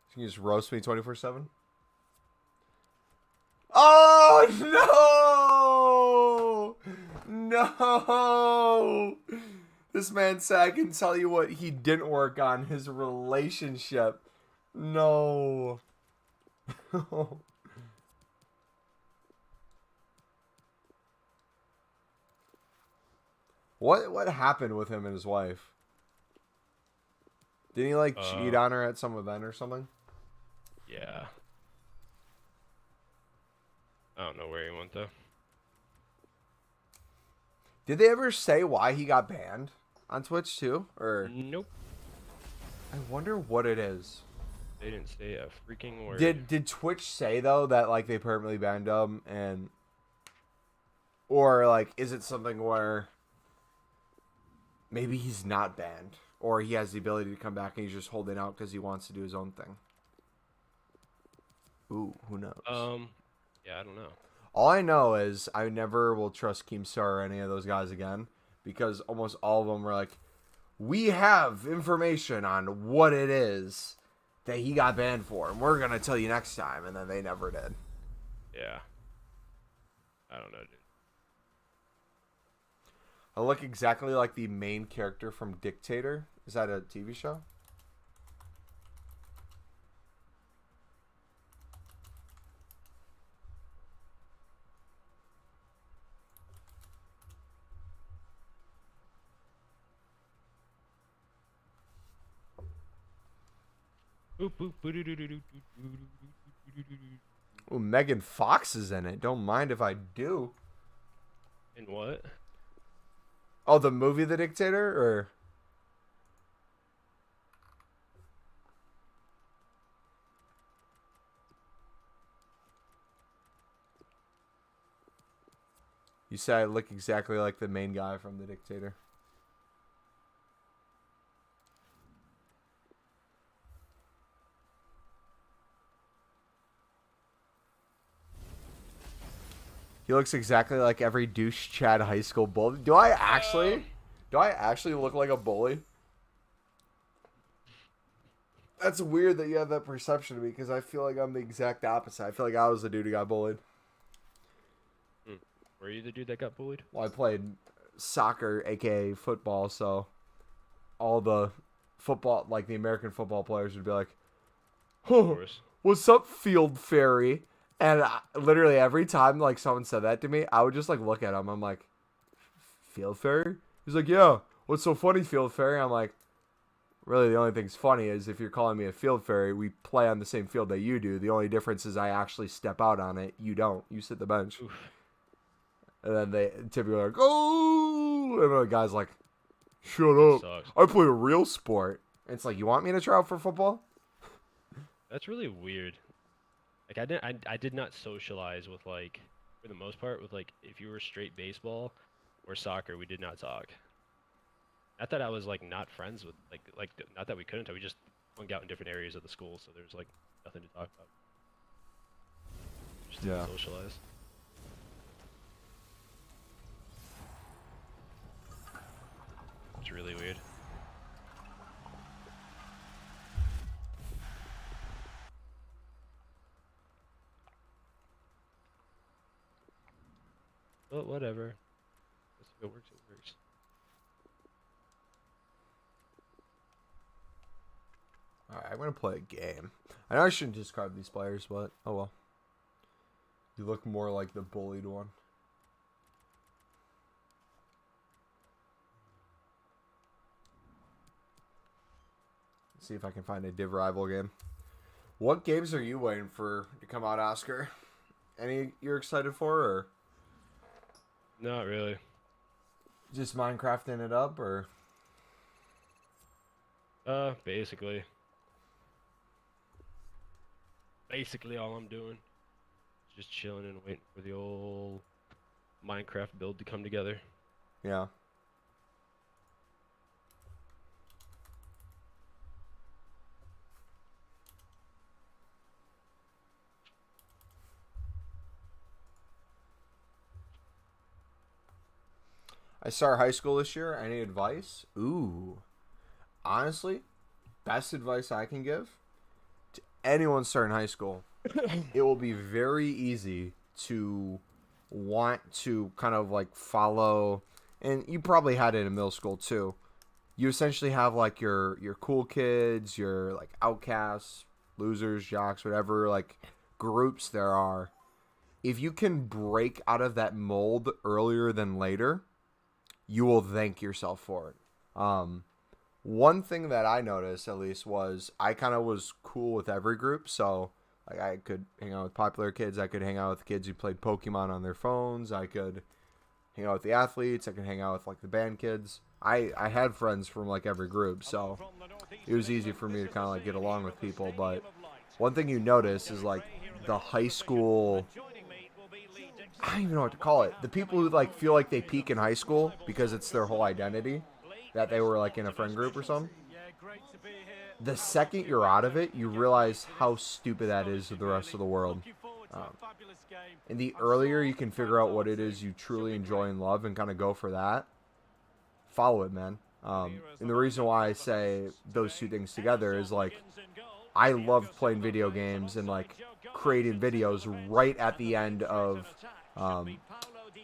You can just roast me 24/7? Oh, no! No! This man said I can tell you what he didn't work on, his relationship. No. What happened with him and his wife? Didn't he like cheat on her at some event or something? Yeah. I don't know where he went though. Did they ever say why he got banned on Twitch too? Or nope. I wonder what it is. They didn't say a freaking word. Did Twitch say though that like they permanently banned him, and or like is it something where maybe he's not banned, or he has the ability to come back and he's just holding out because he wants to do his own thing? Ooh, who knows? Yeah, I don't know. All I know is I never will trust Keemstar or any of those guys again, because almost all of them were like, we have information on what it is that he got banned for, and we're gonna tell you next time, and then they never did. Yeah. I don't know, dude. I look exactly like the main character from Dictator. Is that a TV show? Ooh, Megan Fox is in it. Don't mind if I do. In what? Oh, the movie The Dictator? Or... You say I look exactly like the main guy from The Dictator. He looks exactly like every douche Chad high school bully. Do I actually look like a bully? That's weird that you have that perception of me, because I feel like I'm the exact opposite. I feel like I was the dude who got bullied. Were you the dude that got bullied? Well, I played soccer, aka football, so all the football, like the American football players would be like, "Oh, what's up, Field Fairy?" And literally every time like someone said that to me, I would just like look at him. I'm like, "Field Fairy?" He's like, "Yeah. What's so funny, Field Fairy?" I'm like, really, the only thing's funny is if you're calling me a Field Fairy, we play on the same field that you do. The only difference is I actually step out on it. You don't. You sit the bench. Oof. And then they typically are like, "Oh!" And the guy's like, "Shut up. Sucks. I play a real sport." And it's like, you want me to try out for football? That's really weird. Like I did not socialize with, like, for the most part, with like, if you were straight baseball or soccer, we did not talk. Not that I was like not friends with, like not that we couldn't. We just hung out in different areas of the school, so there's like nothing to talk about. Just didn't socialize. It's really weird. But whatever. If it works, it works. Alright, I'm going to play a game. I know I shouldn't discard these players, but oh well. You look more like the bullied one. Let's see if I can find a Div Rival game. What games are you waiting for to come out, Oscar? Any you're excited for, or? Not really. Just Minecrafting it up, or? Basically. Basically all I'm doing. Just chilling and waiting for the old Minecraft build to come together. Yeah. I start high school this year. Any advice? Ooh. Honestly, best advice I can give to anyone starting high school, it will be very easy to want to kind of like follow, and you probably had it in middle school too. You essentially have like your cool kids, your like outcasts, losers, jocks, whatever like groups there are. If you can break out of that mold earlier than later, you will thank yourself for it. One thing that I noticed, at least, was I kind of was cool with every group. So like I could hang out with popular kids. I could hang out with kids who played Pokemon on their phones. I could hang out with the athletes. I could hang out with like the band kids. I had friends from like every group, so it was easy for me to kind of like get along with people. But one thing you notice is like the high school, I don't even know what to call it. The people who like feel like they peak in high school because it's their whole identity, that they were like in a friend group or something. The second you're out of it, you realize how stupid that is to the rest of the world. And the earlier you can figure out what it is you truly enjoy and love and kind of go for that, follow it, man. And the reason why I say those two things together is like I loved playing video games and like creating videos right at the end of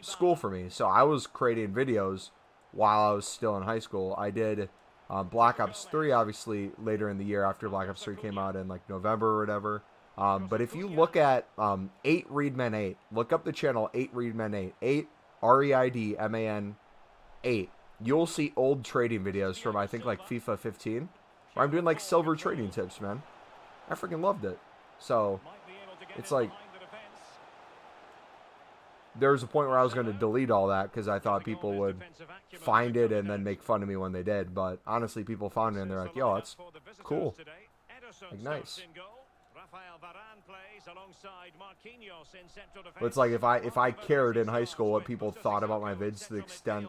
school for me. So I was creating videos while I was still in high school. I did Black Ops 3 obviously later in the year after Black Ops 3 came out in like November or whatever. But if you look at 8 Reedman 8, look up the channel 8 Reedman 8, 8 REIDMAN 8. You'll see old trading videos from I think like FIFA 15 where I'm doing like silver trading tips, man. I freaking loved it. So it's like there was a point where I was going to delete all that because I thought people would find it and then make fun of me when they did. But honestly, people found it and they're like, yo, that's cool. Like, nice. But it's like if I cared in high school what people thought about my vids to the extent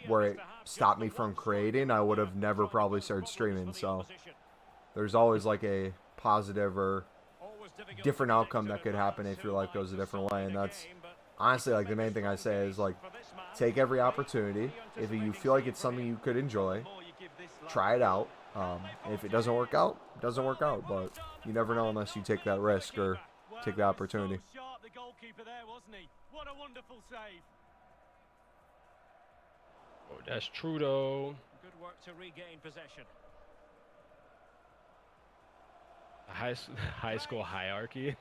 where it stopped me from creating, I would have never probably started streaming. So there's always like a positive or different outcome that could happen if your life goes a different way. And that's honestly like the main thing I say is like take every opportunity. If you feel like it's something you could enjoy, try it out. If it doesn't work out, it doesn't work out. But you never know unless you take that risk or take the opportunity. Oh, that's true though. Good work to regain possession. High school hierarchy.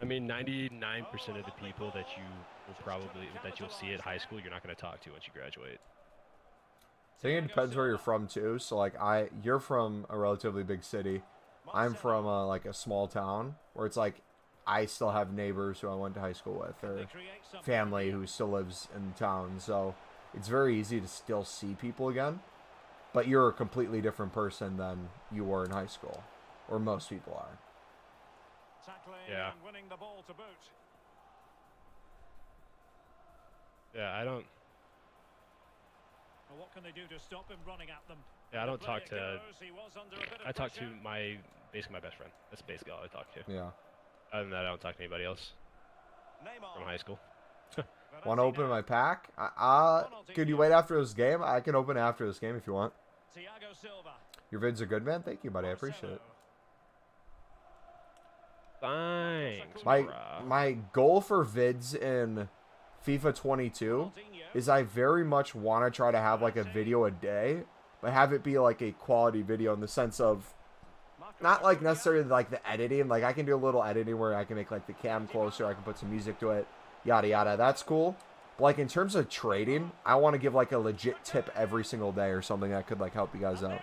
I mean, 99% of the people that you'll see at high school, you're not going to talk to once you graduate. I think it depends where you're from too. So like you're from a relatively big city. I'm from like a small town where it's like I still have neighbors who I went to high school with or family who still lives in town. So it's very easy to still see people again. But you're a completely different person than you were in high school. Or most people are. Yeah. Yeah, I don't. What can they do to stop him running at them? Yeah, I don't talk to. I talk to basically my best friend. That's basically all I talk to. Yeah. Other than that, I don't talk to anybody else from high school. Want to open my pack? Could you wait after this game? I can open it after this game if you want. Your vids are good, man. Thank you, buddy. I appreciate it. Thanks. My goal for vids in FIFA 22 is I very much want to try to have like a video a day, but have it be like a quality video in the sense of not like necessarily like the editing. Like I can do a little editing where I can make like the cam closer, I can put some music to it, yada yada. That's cool. But like in terms of trading, I want to give like a legit tip every single day or something that could like help you guys out.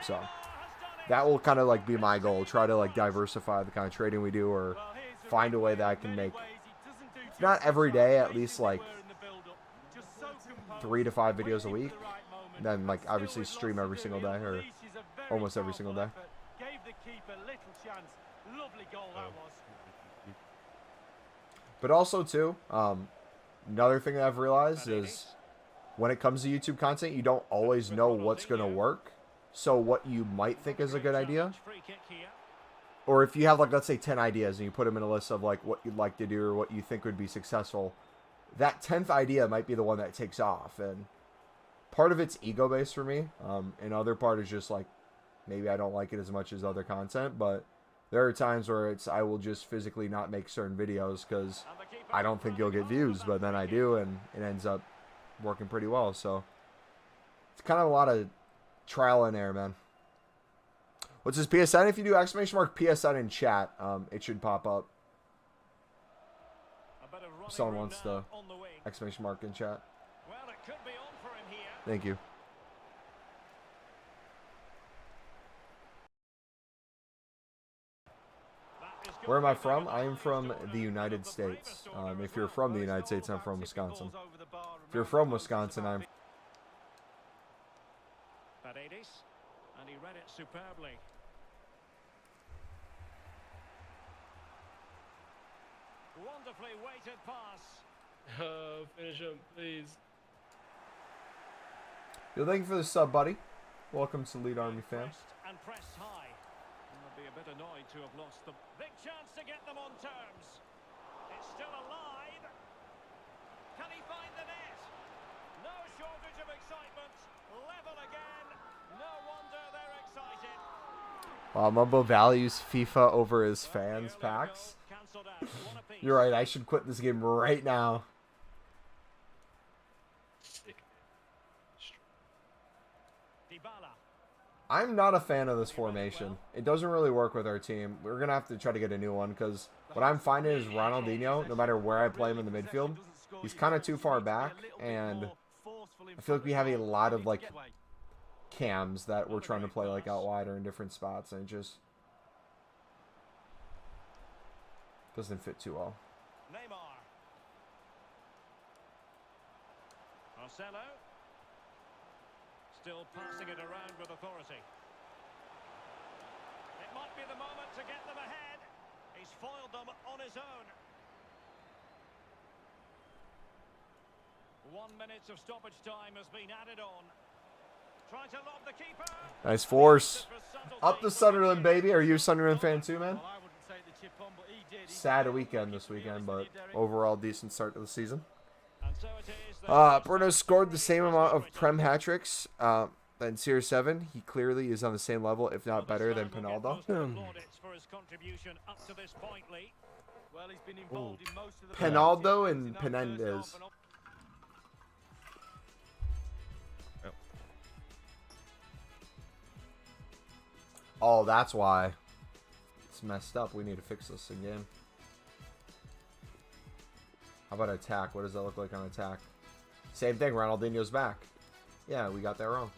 So that will kind of like be my goal. Try to like diversify the kind of trading we do or find a way that I can make, if not every day, at least like 3 to 5 videos a week. And then like obviously stream every single day or almost every single day. But also too, another thing that I've realized is when it comes to YouTube content, you don't always know what's going to work. So what you might think is a good idea, or if you have like, let's say 10 ideas and you put them in a list of like what you'd like to do or what you think would be successful, that 10th idea might be the one that takes off. And part of it's ego based for me. And other part is just like, maybe I don't like it as much as other content, but there are times where I will just physically not make certain videos because I don't think you'll get views, but then I do, and it ends up working pretty well. So it's kind of a lot of trial and error, man. What's his PSN? If you do !PSN in chat, it should pop up. Someone wants the ! in chat. Thank you. Where am I from? I am from the United States. If you're from the United States, I'm from Wisconsin. If you're from Wisconsin, I'm... And he read it superbly. Wonderfully weighted pass. Finish him, please. Yo, thank you for the sub, buddy. Welcome to Lead Army fam. And pressed high. Be a bit annoyed to have lost them. Big chance to get them on terms. It's still alive. Can he find the net? No shortage Mumbo values FIFA over his fans packs. You're right. I should quit this game right now. I'm not a fan of this formation. It doesn't really work with our team. We're going to have to try to get a new one because what I'm finding is Ronaldinho, no matter where I play him in the midfield, he's kind of too far back. And I feel like we have a lot of like cams that we're trying to play like out wide or in different spots. And it just doesn't fit too well. Marcelo. Still passing it around with authority. It might be the moment to get them ahead. He's foiled them on his own. 1 minute of stoppage time has been added on. Trying to lob the keeper. Nice force. Up to Sunderland, baby. Are you a Sunderland fan too, man? Sad weekend this weekend, but overall decent start to the season. Bruno scored the same amount of Prem hat-tricks than Series 7. He clearly is on the same level, if not better, than Pinaldo. Pinaldo and Penendez. Oh, that's why. It's messed up. We need to fix this again. How about attack? What does that look like on attack? Same thing. Ronaldinho's back. Yeah, we got that wrong.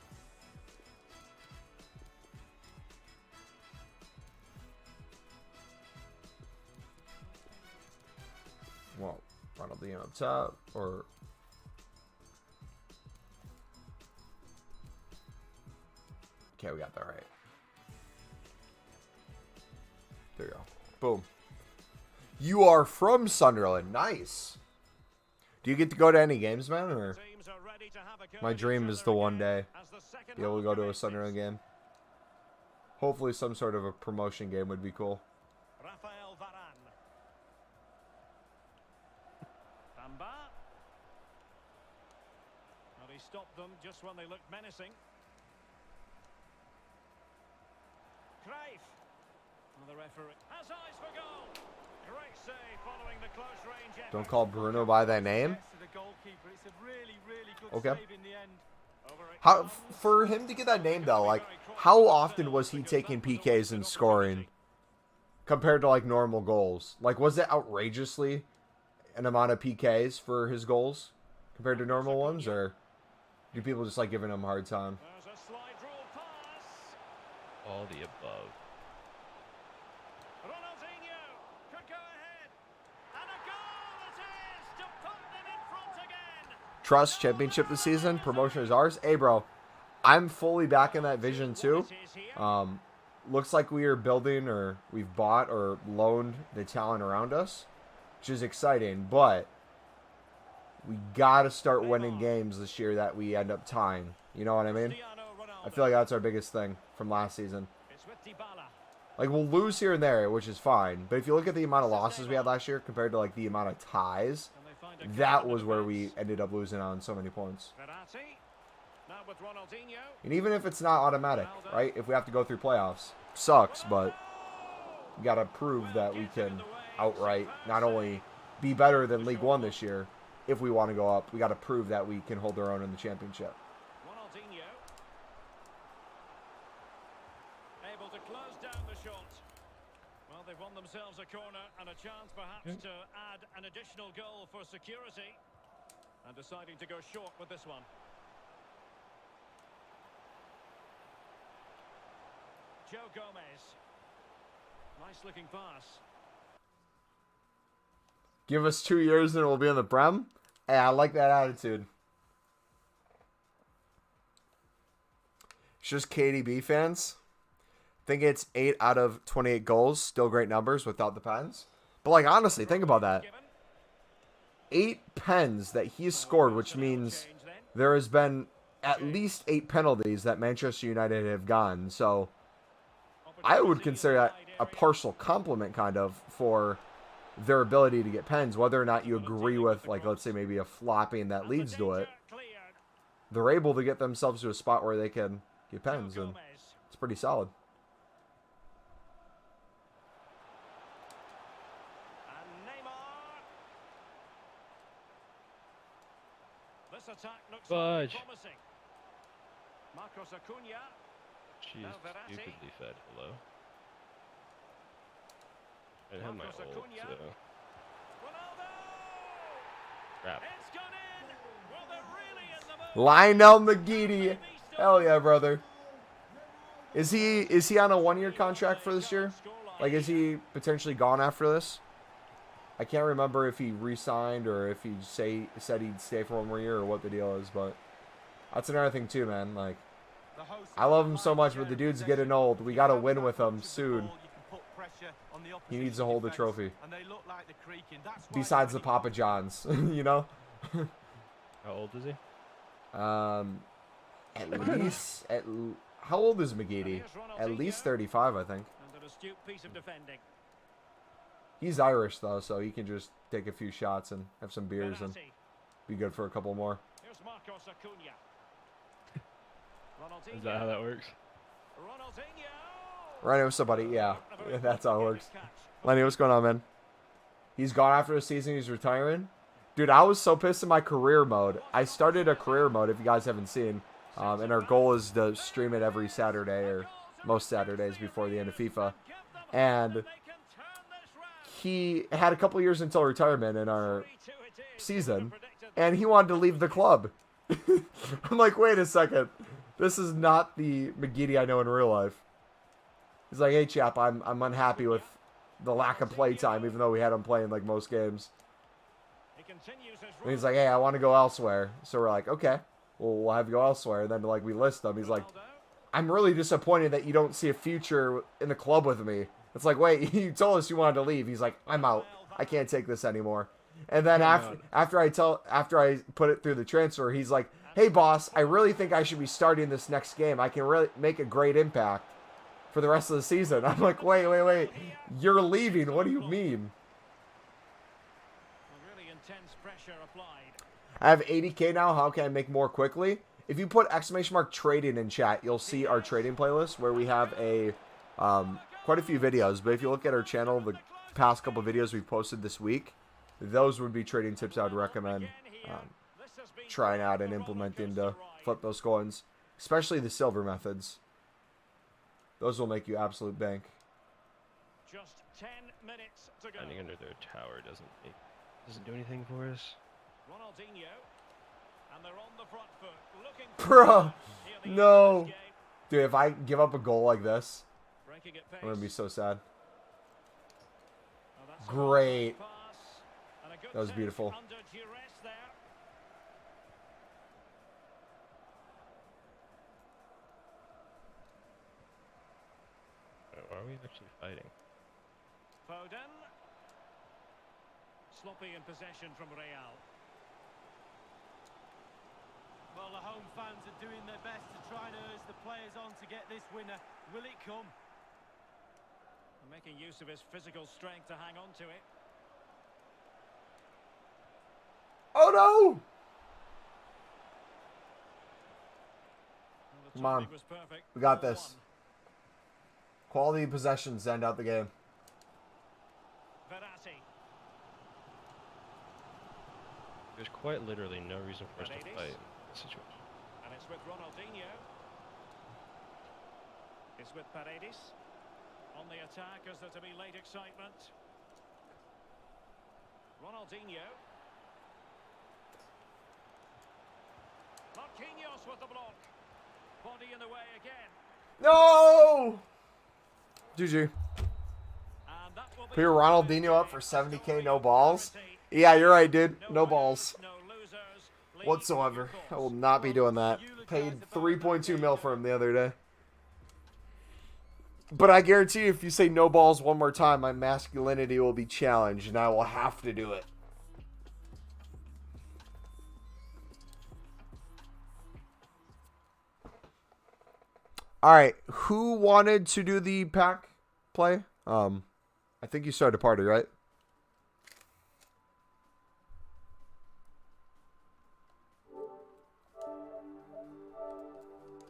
Well, Ronaldinho up top, or... Okay, we got that right. There you go. Boom. You are from Sunderland. Nice. Do you get to go to any games, man? Or my dream is to one day be able to go to a Sunderland game. Hopefully some sort of a promotion game would be cool. Rafael Varane. Bamba. Well, he stopped them just when they looked menacing. Cruyff. The referee has eyes for goal. Great save following the close range effort. Don't call Bruno by that name. Okay. How for him to get that name though? Like, how often was he taking PKs and scoring compared to like normal goals? Like, was it outrageously an amount of PKs for his goals compared to normal ones, or do people just like giving him a hard time? All the above. Trust championship this season. Promotion is ours. Hey, bro, I'm fully back in that vision too. Looks like we are building, or we've bought or loaned the talent around us, which is exciting. But we got to start winning games this year that we end up tying. You know what I mean? I feel like that's our biggest thing from last season. Like, we'll lose here and there, which is fine. But if you look at the amount of losses we had last year compared to like the amount of ties, that was where we ended up losing on so many points. And even if it's not automatic, right? If we have to go through playoffs, sucks, but we got to prove that we can outright not only be better than League One this year, if we want to go up, we got to prove that we can hold our own in the championship. Able to close down the shot. Well, they've won themselves a corner and a chance perhaps to add an additional goal for security. And deciding to go short with this one. Joe Gomez. Nice looking pass. Give us 2 years and we'll be in the Prem. Hey, I like that attitude. It's just KDB fans. I think it's 8 out of 28 goals. Still great numbers without the pens. But, like, honestly, think about that. 8 pens that he's scored, which means there has been at least 8 penalties that Manchester United have gotten. So, I would consider that a partial compliment, kind of, for their ability to get pens. Whether or not you agree with, like, let's say maybe a flopping that leads to it, they're able to get themselves to a spot where they can get pens, and it's pretty solid. This attack looks Fudge. promising. Marcos Acuna. She's Now Verratti. stupidly fed. Hello. I didn't have my Marcos ult, Acuna. so Ronaldo! crap. It's gone in! Well, they're really in the mood. Lionel McGeady. Hell yeah, brother. Is he on a 1-year contract for this year? Like, is he potentially gone after this? I can't remember if he re-signed or if he said he'd stay for 1 more year or what the deal is, but that's another thing too, man. Like, I love him so much, but the dude's getting old. We gotta win with him soon. He needs to hold the trophy. Besides the Papa Johns, you know? How old is he? At least, how old is McGeady? At least 35, I think. And an astute piece of defending. He's Irish, though, so he can just take a few shots and have some beers and Verratti. be good for a couple more. Here's Marcos Acuna. Is that how that works? Ronaldinho. Right, what's up, buddy? Yeah, that's how it works. Lenny, what's going on, man? He's gone after the season. He's retiring. Dude, I was so pissed in my career mode. I started a career mode, if you guys haven't seen. And our goal is to stream it every Saturday or most Saturdays before the end of FIFA. And he had a couple years until retirement in our season, and he wanted to leave the club. I'm like, wait a second. This is not the McGeady I know in real life. He's like, hey, chap, I'm unhappy with the lack of play time, even though we had him playing like most games. And he's like, hey, I want to go elsewhere. So we're like, okay, well, we'll have you go elsewhere. And then, like, we list him. He's like, I'm really disappointed that you don't see a future in the club with me. It's like, wait, you told us you wanted to leave. He's like, I'm out. I can't take this anymore. And then after I put it through the transfer, he's like, hey, boss, I really think I should be starting this next game. I can really make a great impact for the rest of the season. I'm like, wait. You're leaving. What do you mean? Really intense pressure applied. I have 80K now. How can I make more quickly? If you put ! trading in chat, you'll see our trading playlist where we have a quite a few videos. But if you look at our channel, the past couple videos we've posted this week, those would be trading tips I would recommend trying out and implementing to flip those coins, especially the silver methods. Those will make you absolute bank. Just 10 minutes to go. Standing under their tower doesn't do anything for us. Ronaldinho, and they're on the front foot, looking Bro, no. Dude, if I give up a goal like this, I'm gonna be so sad. Great. That was beautiful. Why are we actually fighting? Foden. Sloppy in possession from Real. Well, the home fans are doing their best to try and urge the players on to get this winner. Will it come? And making use of his physical strength to hang on to it. Oh no! Well, the Come on. timing was perfect. We got 4-1. this. Quality possessions end out the game. Verratti. There's quite literally no reason for us to Paredes. fight in this situation. And it's with Ronaldinho. It's with Paredes. On the attack as there to be late excitement. Ronaldinho. Marquinhos with the block. Body in the way again. No! GG. And that will be Put your Ronaldinho up for 70K, no balls. Yeah, you're right, dude. No balls no losers. Lead whatsoever. your I course. will not be doing that. Paid 3.2 mil for him the other day. But I guarantee you, if you say no balls one more time, my masculinity will be challenged, and I will have to do it. All right, who wanted to do the pack play? I think you started a party, right?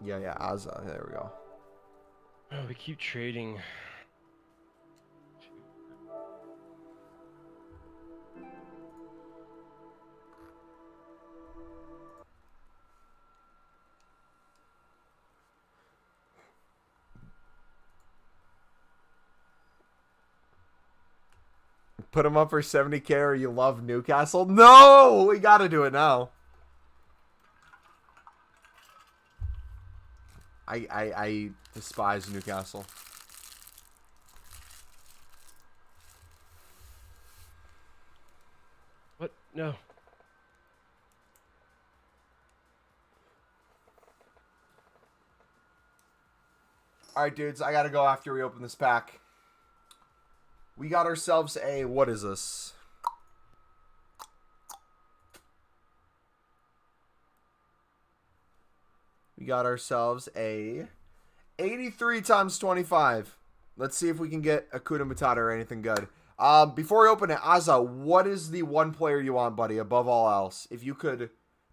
Yeah, Azza. There we go. Oh, we keep trading. Put him up for 70K or you love Newcastle? No! We got to do it now. I despise Newcastle. What? No. All right, dudes. I got to go after we open this pack. We got ourselves a... What is this? We got ourselves a 83 times 25. Let's see if we can get a Kuda Matata or anything good. Before we open it, Azza, what is the one player you want, buddy, above all else? If you could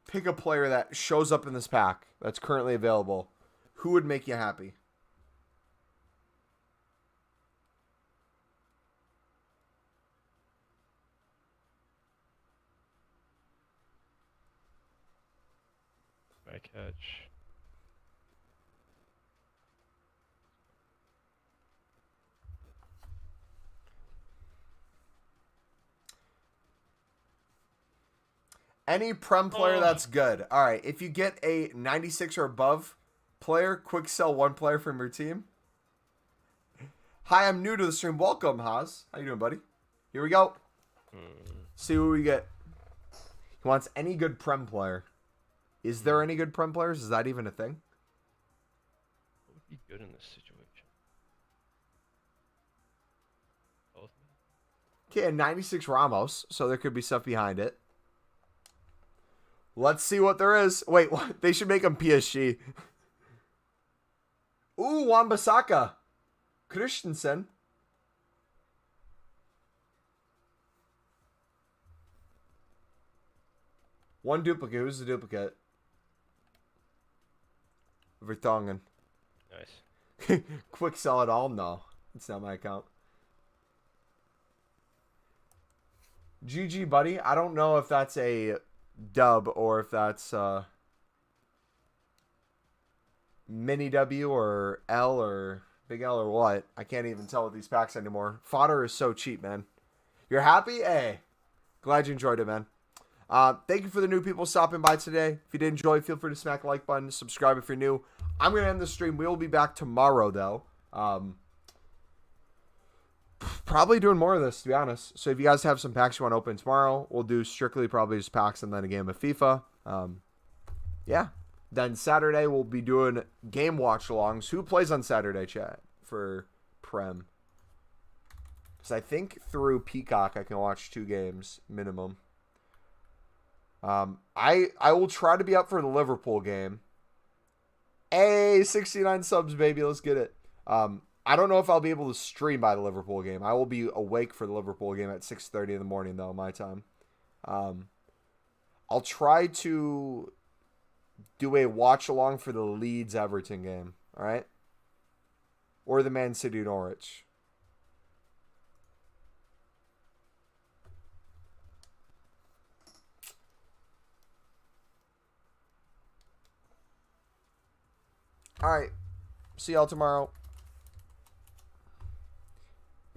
pick a player that shows up in this pack that's currently available, who would make you happy? I catch. Any Prem player that's good. All right, if you get a 96 or above player, quick sell one player from your team. Hi, I'm new to the stream. Welcome, Haas. How you doing, buddy? Here we go. See what we get. He wants any good Prem player. Is there any good Prem players? Is that even a thing? What would be good in this situation? Both. Okay, a 96 Ramos, so there could be stuff behind it. Let's see what there is. Wait, what? They should make him PSG. Ooh, Wan-Bissaka. Christensen. One duplicate. Who's the duplicate? Vertonghen. Nice. Quick sell it all? No. It's not my account. GG, buddy. I don't know if that's a dub or if that's mini W or L or big L or what. I can't even tell with these packs anymore. Fodder is so cheap, man. You're happy? Hey. Glad you enjoyed it, man. Thank you for the new people stopping by today. If you did enjoy, feel free to smack the like button. Subscribe if you're new. I'm going to end the stream. We will be back tomorrow, though. Probably doing more of this, to be honest. So if you guys have some packs you want to open tomorrow, we'll do strictly probably just packs and then a game of FIFA. Yeah. Then Saturday, we'll be doing game watch-alongs. Who plays on Saturday, chat, for Prem? Because I think through Peacock, I can watch 2 games minimum. I will try to be up for the Liverpool game. Hey, 69 subs, baby. Let's get it. I don't know if I'll be able to stream by the Liverpool game. I will be awake for the Liverpool game at 6:30 in the morning, though, my time. I'll try to do a watch-along for the Leeds-Everton game, all right? Or the Man City-Norwich. All right. See y'all tomorrow.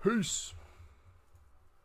Peace.